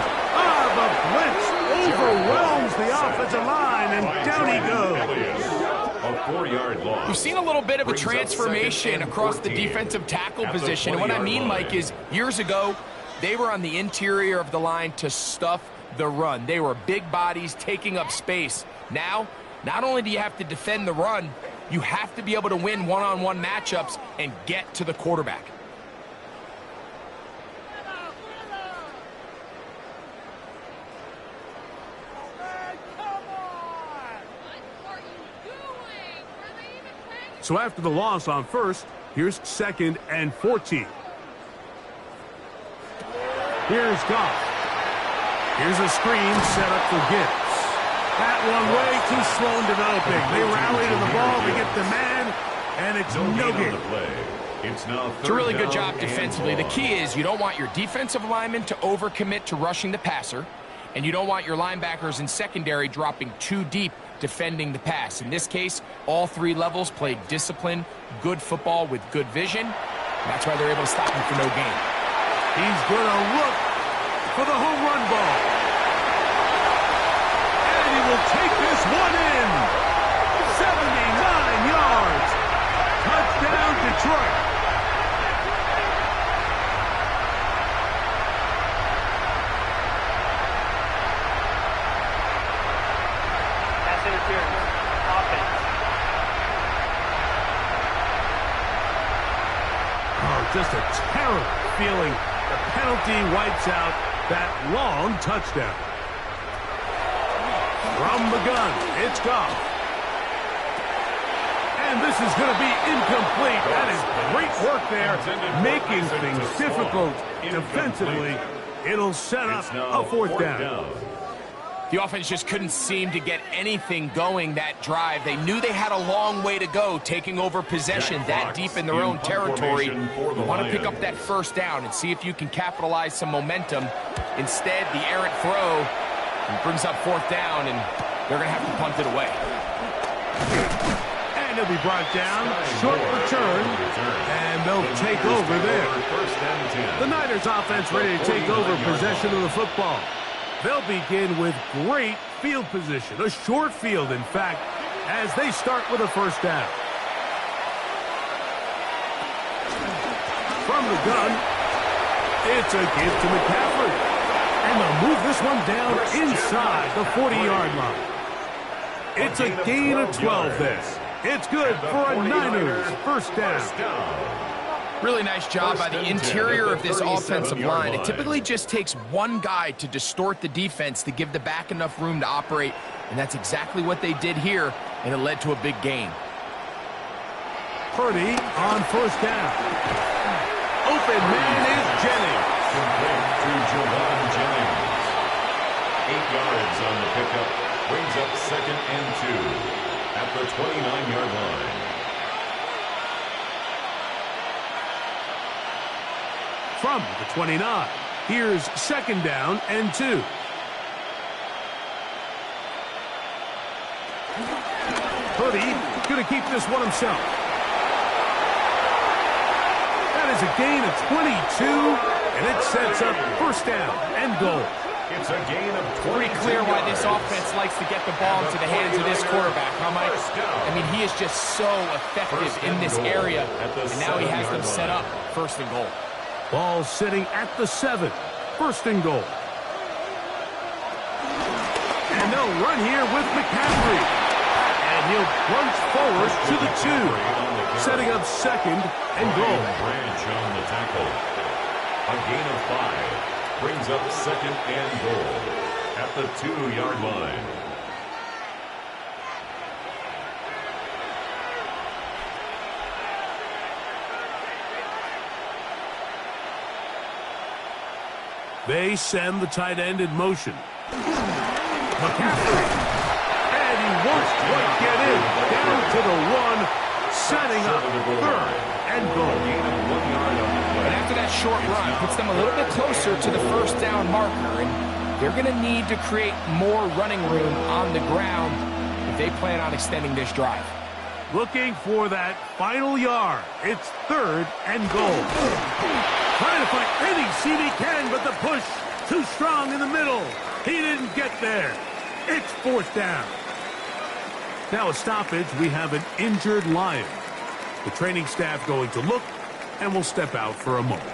The blitz overwhelms the offensive line, and down he goes. A 4-yard loss. We've seen a little bit of a transformation across the defensive tackle position. And what I mean, Mike, is years ago, they were on the interior of the line to stuff the run. They were big bodies taking up space. Now, not only do you have to defend the run, you have to be able to win one-on-one matchups and get to the quarterback. So after the loss on 1st, here's 2nd and 14. Here's Goff. Here's a screen set up for Gibbs. That one way too slow in developing. They rally to the ball, they get the man, and it's no good. It's a really good job defensively. The key is you don't want your defensive linemen to overcommit to rushing the passer, and you don't want your linebackers in secondary dropping too deep defending the pass. In this case, all 3 levels played disciplined, good football with good vision. And that's why they're able to stop him for no gain. He's going to look for the home run ball. And he will take this one in. 79 yards. Touchdown, Detroit. Just a terrible feeling. The penalty wipes out that long touchdown. From the gun, it's Goff. And this is going to be incomplete. That is great work there, making things difficult defensively. It'll set up a 4th down. The offense just couldn't seem to get anything going that drive. They knew they had a long way to go, taking over possession that deep in their own territory. You want to pick up that 1st down and see if you can capitalize some momentum. Instead, the errant throw brings up 4th down, and they're going to have to punt it away. And he'll be brought down, short return, and they'll take over there. The Niners offense ready to take over possession of the football. They'll begin with great field position, a short field, in fact, as they start with a 1st down. From the gun, it's a give to McCaffrey. And they'll move this one down inside the 40-yard line. It's a gain of 12 there. It's good for a Niners 1st down. Really nice job by the interior of this offensive line. It typically just takes one guy to distort the defense to give the back enough room to operate, and that's exactly what they did here, and it led to a big gain. Purdy on 1st down. Open man is Jennings. To Jennings. 8 yards on the pickup. Brings up 2nd and 2 at the 29-yard line. From the 29, here's 2nd down and 2. Purdy going to keep this one himself. That is a gain of 22, and it sets up 1st down and goal. It's a gain of 20. Pretty clear why this offense likes to get the ball into the hands of this quarterback, huh, Mike? I mean, he is just so effective in this area, and now he has them set up 1st and goal. Ball sitting at the 7, 1st and goal. And they'll run here with McCaffrey. And he'll plunge forward to the 2, setting up 2nd and goal. Branch on the tackle. A gain of 5 brings up 2nd and goal at the 2-yard line. They send the tight end in motion. McCaffrey. And he won't quite get in. Down to the 1, setting up 3rd and goal. And after that short run, puts them a little bit closer to the first down marker. And they're going to need to create more running room on the ground if they plan on extending this drive. Looking for that final yard. It's 3rd and goal. Trying to find any seam he can, but the push too strong in the middle. He didn't get there. It's 4th down. Now a stoppage. We have an injured Lion. The training staff going to look and will step out for a moment.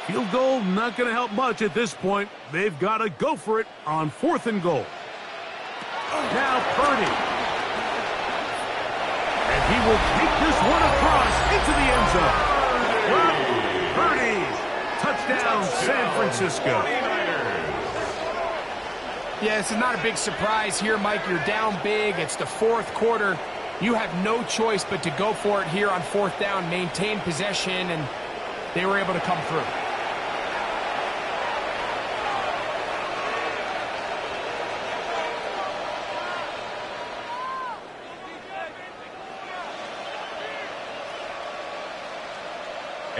Field goal not going to help much at this point. They've got to go for it on 4th and goal. Now Purdy. And he will take this one across into the end zone. Purdy. Touchdown, San Francisco. Yeah, this is not a big surprise here, Mike. You're down big. It's the 4th quarter. You have no choice but to go for it here on 4th down, maintain possession, and they were able to come through.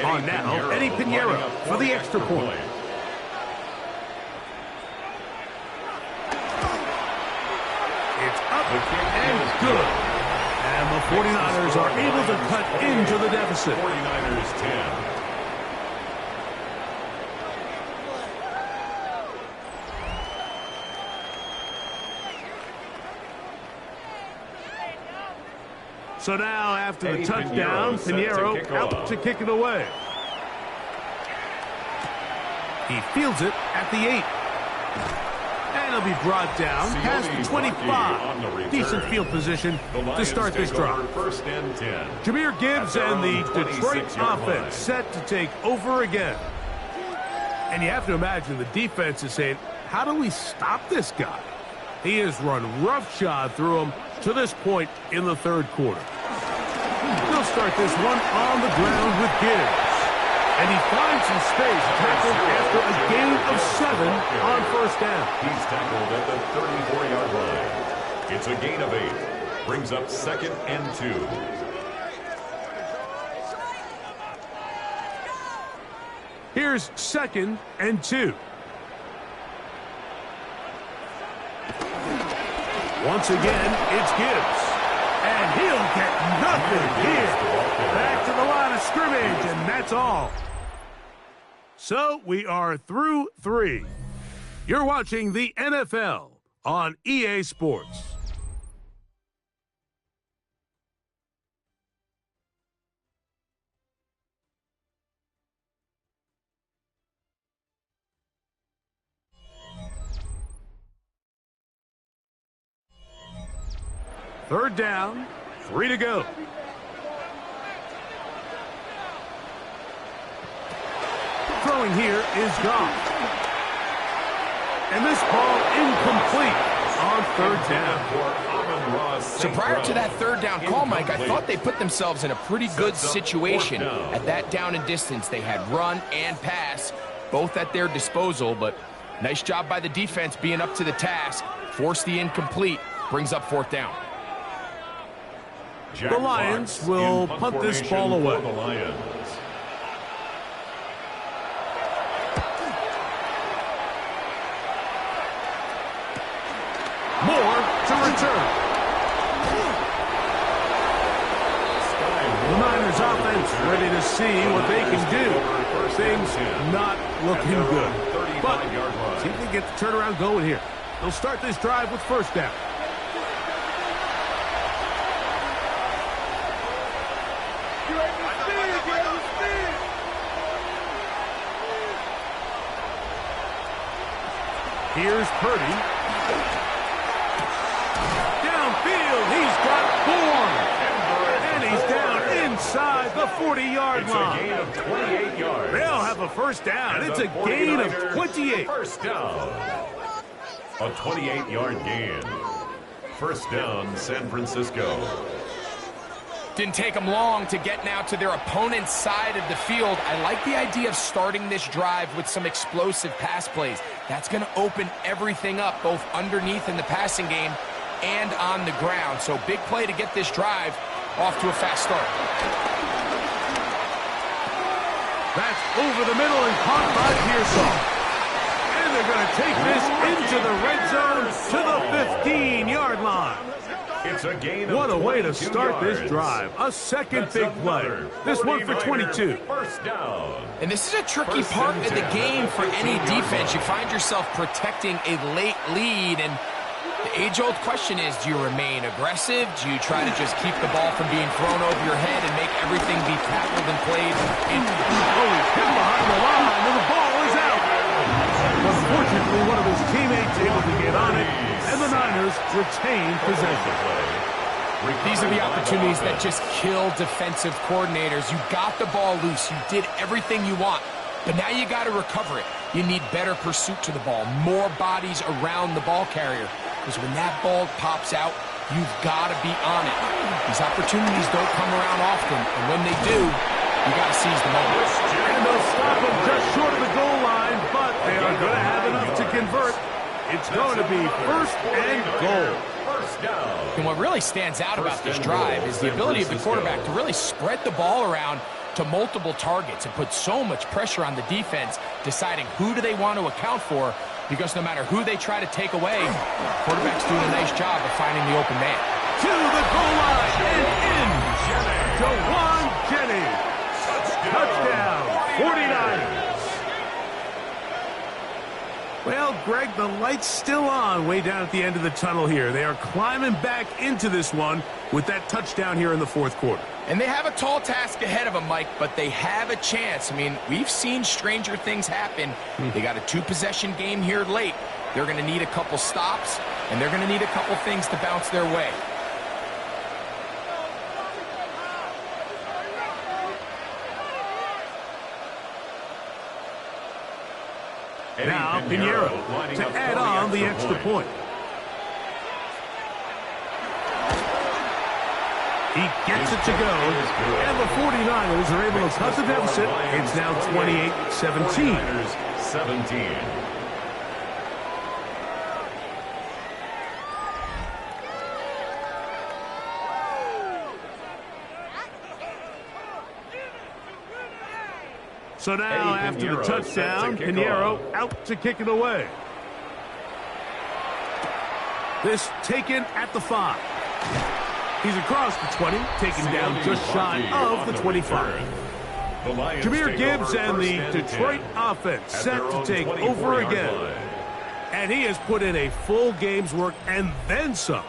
On now, Eddie Pinheiro for the extra point. It's up and good. And the 49ers are able to cut into the deficit. 49ers 10. So now, after the touchdown, Pinheiro out to kick it away. He fields it at the 8. And he'll be brought down past the 25. Decent field position to start this drive. Jahmyr Gibbs and the Detroit offense set to take over again. And you have to imagine the defense is saying, how do we stop this guy? He has run roughshod through him to this point in the 3rd quarter. They'll start this one on the ground with Gibbs. And he finds some space, tackled after a gain of 7 on 1st down. He's tackled at the 34-yard line. It's a gain of 8. Brings up 2nd and 2. Here's 2nd and 2. Once again, it's Gibbs. And he'll get nothing here. Back to the line of scrimmage, and that's all. So we are through 3. You're watching the NFL on EA Sports. Third down, 3 to go. Throwing here is Goff. And this ball incomplete on 3rd down. So prior to that 3rd down call, Mike, I thought they put themselves in a pretty good situation at that down and distance. They had run and pass, both at their disposal, but nice job by the defense being up to the task. Forced the incomplete, brings up 4th down. The Lions will punt this ball away. Moore to return. The Niners offense ready to see what they can do. Things not looking good. But see if they get the turnaround going here. They'll start this drive with 1st down. Here's Purdy. Downfield, he's got 4. And he's down inside the 40-yard line. It's a gain of 28 yards. They'll have a 1st down. It's a gain of 28. First down. A 28-yard gain. First down, San Francisco. Didn't take them long to get now to their opponent's side of the field. I like the idea of starting this drive with some explosive pass plays. That's going to open everything up, both underneath in the passing game and on the ground. So big play to get this drive off to a fast start. That's over the middle and caught by Pearson. And they're going to take this into the red zone to the 15-yard line. It's a gain of what a way to start yards. this drive. A second big play. This one for 22. First down. And this is a tricky part of the game for any defense. You find yourself protecting a late lead, and the age-old question is, do you remain aggressive? Do you try to just keep the ball from being thrown over your head and make everything be tackled and played? Oh, he's hit behind the line, and the ball is out. Unfortunately, one of his teammates able to get on it, and the Niners retain possession. These are the opportunities that just kill defensive coordinators. You got the ball loose. You did everything you want, but now you got to recover it. You need better pursuit to the ball, more bodies around the ball carrier, because when that ball pops out, you've got to be on it. These opportunities don't come around often, and when they do, you got to seize the moment. And they'll stop him just short of the goal line, but they are going to have enough to convert. It's going to be first and goal. And what really stands out about this drive is the ability of the quarterback to really spread the ball around to multiple targets and put so much pressure on the defense, deciding who do they want to account for, because no matter who they try to take away, quarterback's doing a nice job of finding the open man. To the goal line and in. Jawan Jennings. Touchdown, 49ers. Well, Greg, the light's still on way down at the end of the tunnel here. They are climbing back into this one with that touchdown here in the fourth quarter. And they have a tall task ahead of them, Mike, but they have a chance. I mean, we've seen stranger things happen. They got a two-possession game here late. They're going to need a couple stops, and they're going to need a couple things to bounce their way. Now, Pinheiro to add on the extra point. He gets it to go, and the 49ers are able to cut the deficit. It's now 28-17. 17. So now, after the touchdown, Pinheiro out to kick it away. This taken at the 5. He's across the 20, taken down just shy of the 25. Jahmyr Gibbs and the Detroit offense set to take over again. And he has put in a full game's work and then some.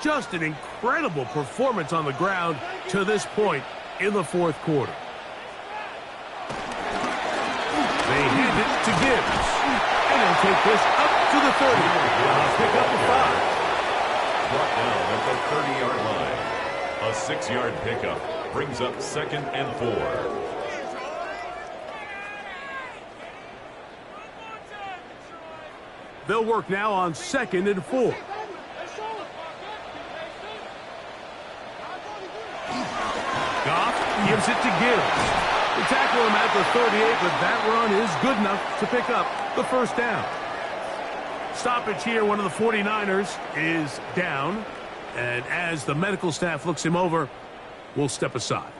Just an incredible performance on the ground to this point in the fourth quarter. They hand it to Gibbs. And he'll take this up to the 30. I'll pick up the 5. Brought down at the 30-yard line. A 6-yard pickup brings up 2nd and 4. They'll work now on 2nd and 4. Goff gives it to Gibbs. They tackle him at the 38, but that run is good enough to pick up the first down. Stoppage here, one of the 49ers is down. And as the medical staff looks him over, we'll step aside.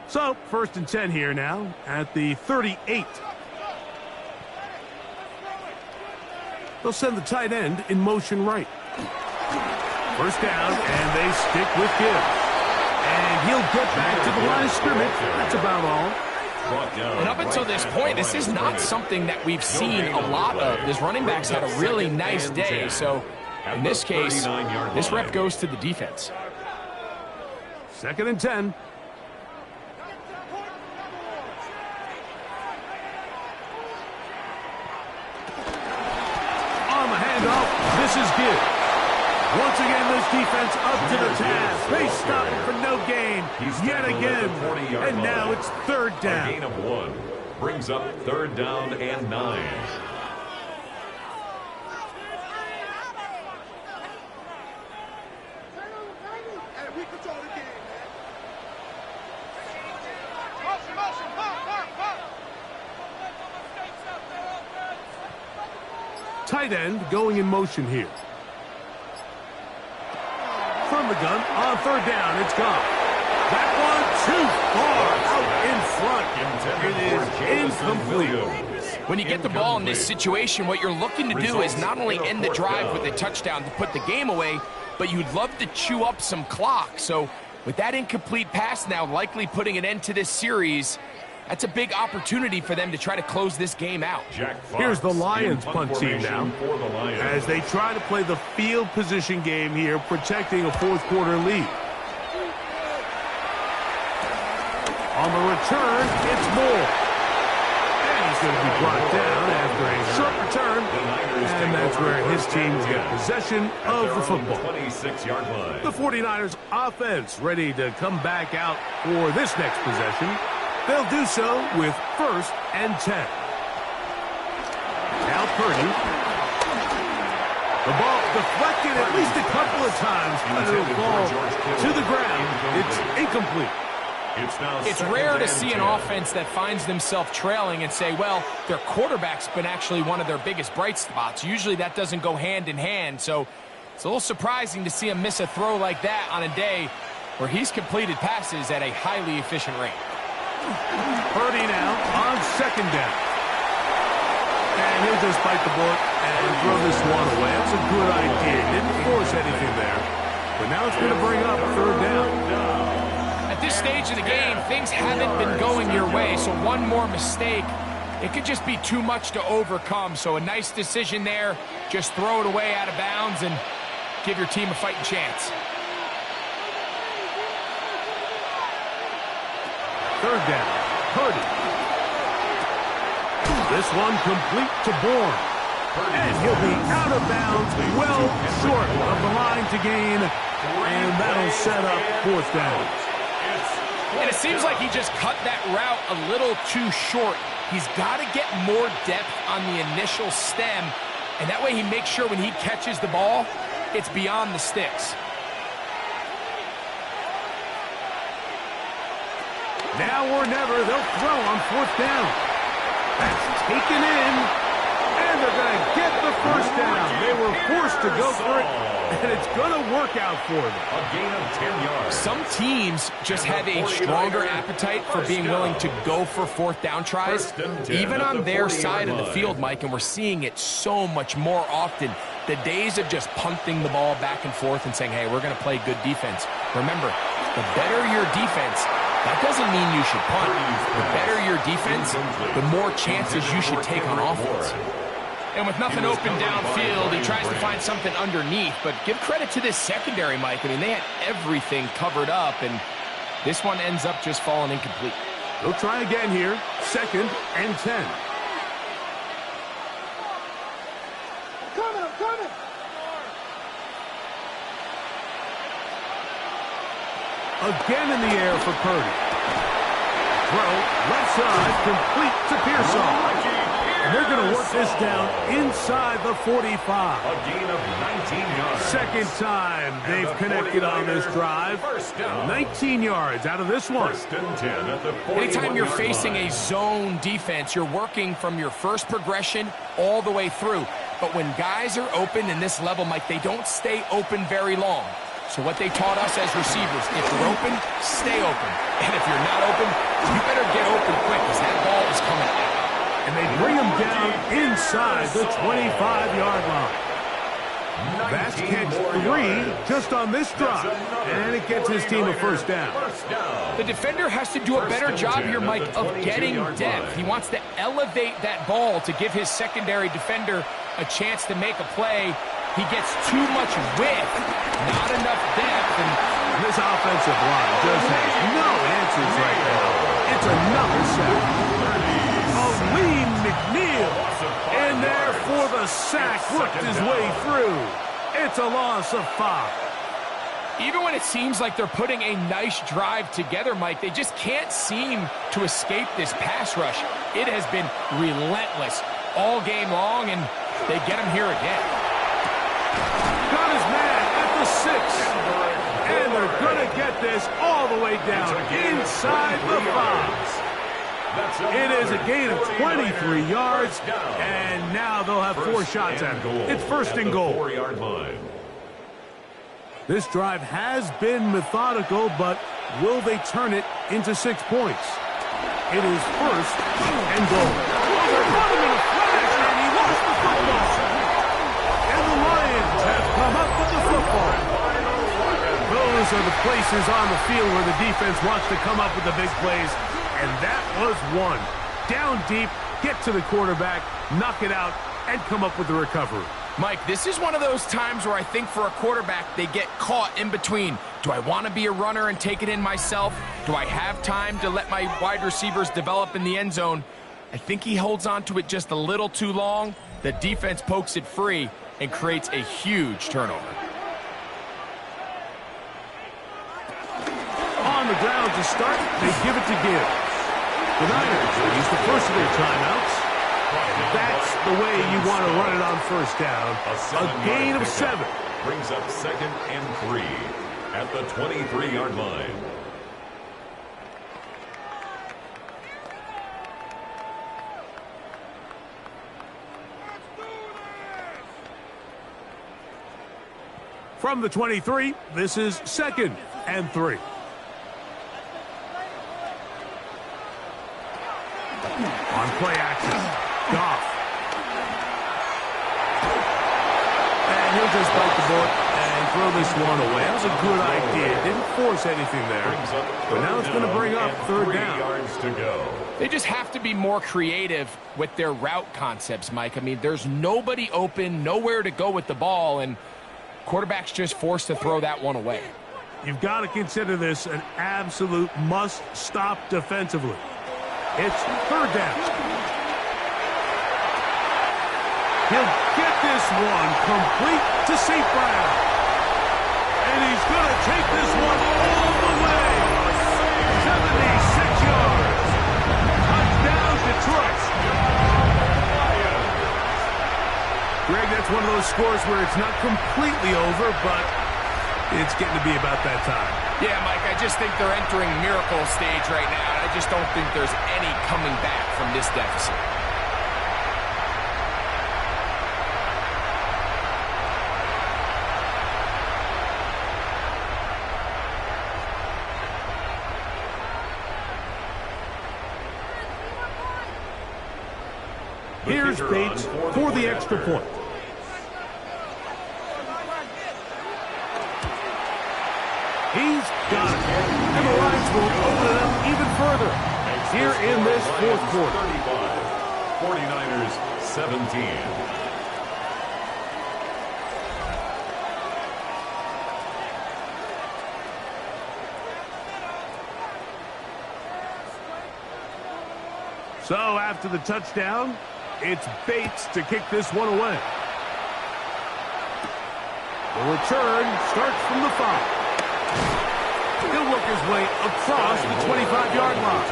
So, 1st and 10 here now at the 38. They'll send the tight end in motion right. First down, and they stick with Gibbs. And he'll get back to the line of scrimmage. That's about all. And up until this point, this is not something that we've seen a lot of. This running back's had a really nice day. So, in this case, this rep goes to the defense. 2nd and 10. No, this is good. Once again, this defense up to the task. They stop it for no gain yet again. And now it's third down. A gain of 1 brings up third down and 9. Tight end going in motion here. From the gun on third down, it's gone. That one too far out in front. It is incomplete. When you get the ball in this situation, what you're looking to do is not only end the drive with a touchdown to put the game away, but you'd love to chew up some clock. So with that incomplete pass now likely putting an end to this series, that's a big opportunity for them to try to close this game out. Here's the Lions punt team now as they try to play the field position game here, protecting a fourth-quarter lead. On the return, it's Moore. And he's going to be brought down after a short return. And that's where his team will get possession of the football. 26-yard line. The 49ers offense ready to come back out for this next possession. They'll do so with 1st and 10. Now Purdy. The ball deflected at least a couple of times, but it'll fall to the ground. It's incomplete. It's rare to see an offense that finds themselves trailing and say, well, their quarterback's been actually one of their biggest bright spots. Usually that doesn't go hand in hand, so it's a little surprising to see him miss a throw like that on a day where he's completed passes at a highly efficient rate. Purdy now on second down. And he'll just bite the bullet and throw this one away. That's a good idea. Didn't force anything there. But now it's going to bring up third down. At this stage of the game, things haven't been going your way, so one more mistake, it could just be too much to overcome. So a nice decision there. Just throw it away out of bounds and give your team a fighting chance. Third down, Purdy. This one complete to Bourne. And he'll be out of bounds, well short of the line to gain. And that'll set up fourth down. And it seems like he just cut that route a little too short. He's got to get more depth on the initial stem. And that way he makes sure when he catches the ball, it's beyond the sticks. Now or never, they'll throw on fourth down. That's taken in, and they're going to get the first down. They were forced to go for it, and it's going to work out for them. A gain of 10 yards. Some teams just have a stronger appetite for being willing to go for fourth down tries, even on their side of the field, Mike, and we're seeing it so much more often. The days of just punting the ball back and forth and saying, hey, we're going to play good defense. Remember, the better your defense, that doesn't mean you should punt. The better your defense, the more chances you should take on offense. And with nothing open downfield, he tries to find something underneath. But give credit to this secondary, Mike. I mean, they had everything covered up, and this one ends up just falling incomplete. They'll try again here. 2nd and 10. I'm coming. Again in the air for Purdy. Throw, left side, complete to Pearsall. And they're going to work this down inside the 45. A gain of 19 yards. Second time they've connected on this drive. 19 yards out of this one. 1st and 10 at the 41-yard line. Anytime you're facing a zone defense, you're working from your first progression all the way through. But when guys are open in this level, Mike, they don't stay open very long. So what they taught us as receivers, if you're open, stay open. And if you're not open, you better get open quick because that ball is coming out. And they bring him down inside the 25-yard line. That's catch 3 just on this drive. And it gets his team a first down. The defender has to do a better job here, Mike, of getting depth. He wants to elevate that ball to give his secondary defender a chance to make a play. He gets too much width, not enough depth, and this offensive line just has no answers right now. It's another sack. Lee McNeil in there for the the sack worked his way through. It's a loss of 5. Even when it seems like they're putting a nice drive together, Mike, they just can't seem to escape this pass rush. It has been relentless all game long, and they get him here again. Got his man at the 6. And they're going to get this all the way down inside the 5. It is a gain of 23 yards, and now they'll have 4 shots at it. It's first and goal. 4-yard line. This drive has been methodical, but will they turn it into 6 points? It is first and goal. They caught him in a flash, and he lost the football. And the Lions have come up with the football. Those are the places on the field where the defense wants to come up with the big plays, and that was one. Down deep, get to the quarterback, knock it out, and come up with the recovery. Mike, this is one of those times where I think for a quarterback, they get caught in between. Do I want to be a runner and take it in myself? Do I have time to let my wide receivers develop in the end zone? I think he holds on to it just a little too long. The defense pokes it free and creates a huge turnover. On the ground to start, they give it to Gibbs. The Niners will use the first of their timeouts. That's the way you want to run it on first down. A gain of 7. Brings up 2nd and 3 at the 23-yard line. From the 23, this is 2nd and 3. On play action. Goff. And he'll just bite the bullet and throw this one away. That was a good idea. Didn't force anything there. But now it's going to bring up 3rd down. 3 yards to go. They just have to be more creative with their route concepts, Mike. I mean, there's nobody open, nowhere to go with the ball, and quarterback's just forced to throw that one away. You've got to consider this an absolute must-stop defensively. It's 3rd down. He'll get this one complete to St. Brown. And he's going to take this one all the way. 76 yards. Touchdown, Detroit. Greg, that's one of those scores where it's not completely over, but it's getting to be about that time. Yeah, Mike, I just think they're entering miracle stage right now. I just don't think there's any coming back from this deficit. Here's Bates for the extra point. He's got it. And the Lions will open it up even further here in this 4th quarter. 35, 49ers 17. So after the touchdown, it's Bates to kick this one away. The return starts from the 5. He'll work his way across the 25-yard line.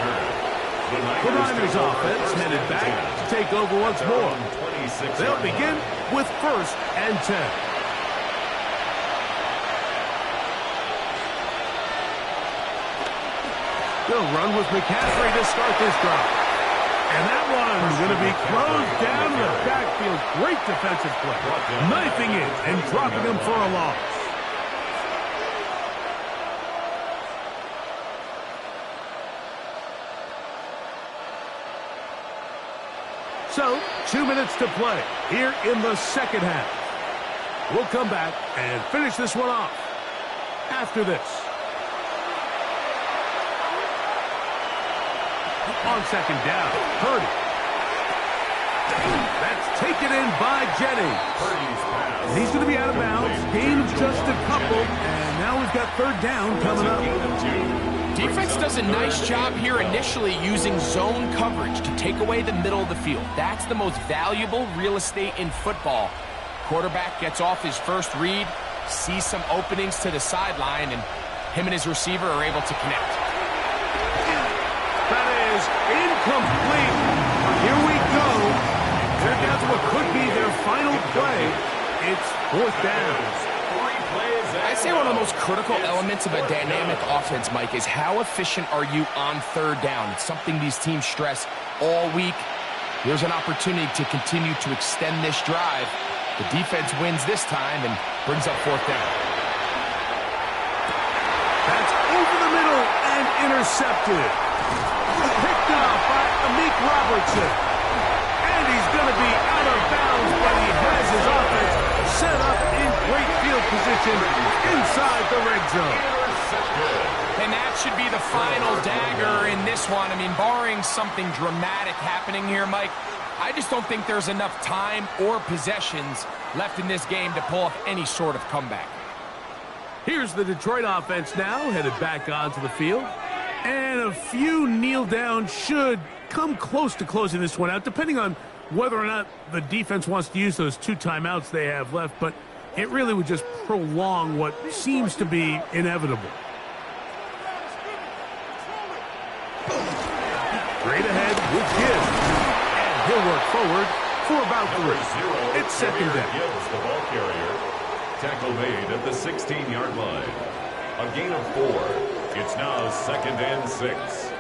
The Niners offense headed back to take over once more. They'll begin with 1st and 10. They'll run with McCaffrey to start this drive. And that one's going to be closed down in the backfield. Great defensive play. Knifing in and dropping him for a loss. So, 2 minutes to play here in the 2nd half. We'll come back and finish this one off after this. On 2nd down, Purdy. That's taken in by Jennings. And he's going to be out of bounds. Gain of just a couple. And now we've got 3rd down coming up. defense does a nice job here initially using zone coverage to take away the middle of the field. That's the most valuable real estate in football. Quarterback gets off his first read, sees some openings to the sideline, and him and his receiver are able to connect. That is incomplete. Here we go. They're down to what could be their final play. It's fourth down. I'd say one of the most critical elements of a dynamic offense, Mike, is how efficient are you on third down. It's something these teams stress all week. Here's an opportunity to continue to extend this drive. The defense wins this time and brings up fourth down. That's over the middle and intercepted. Picked off by Amik Robertson. And he's going to be out of bounds, but he has his offense set up in great field position inside the red zone. And that should be the final dagger in this one. I mean, barring something dramatic happening here, Mike, I just don't think there's enough time or possessions left in this game to pull off any sort of comeback. Here's the Detroit offense now, headed back onto the field. And a few kneel down should come close to closing this one out, depending on whether or not the defense wants to use those 2 timeouts they have left. But it really would just prolong what seems to be inevitable. Straight ahead with Gibbs. And he'll work forward for about 3. It's second down. Gibbs, the ball carrier. Tackle made at the 16-yard line. A gain of 4. It's now second and 6.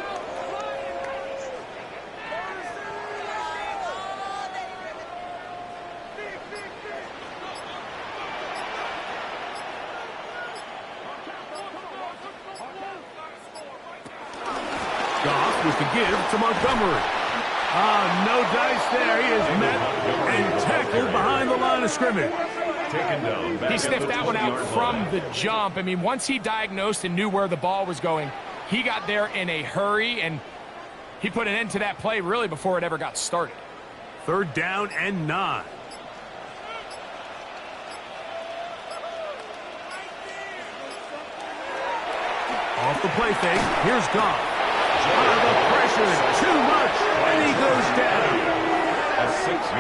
Goff with the give to Montgomery. No dice there. He is met and tackled behind the line of scrimmage. Taken down. He sniffed that one out from the jump. I mean, once he diagnosed and knew where the ball was going, he got there in a hurry, and he put an end to that play really before it ever got started. Third down and 9. Off the play fake. Here's Goff. The pressure too much, and he goes down.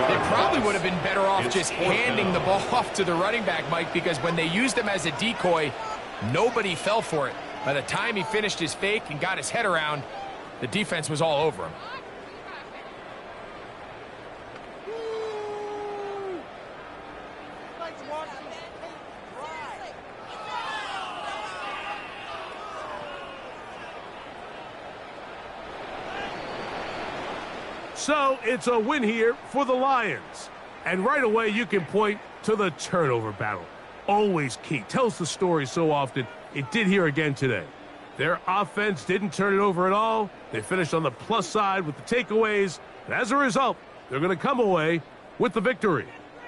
They probably would have been better off just handing the ball off to the running back, Mike, because when they used him as a decoy, nobody fell for it. By the time he finished his fake and got his head around, the defense was all over him. So it's a win here for the Lions. And right away you can point to the turnover battle. Always key. Tells the story so often. It did here again today. Their offense didn't turn it over at all. They finished on the plus side with the takeaways. And as a result, they're going to come away with the victory.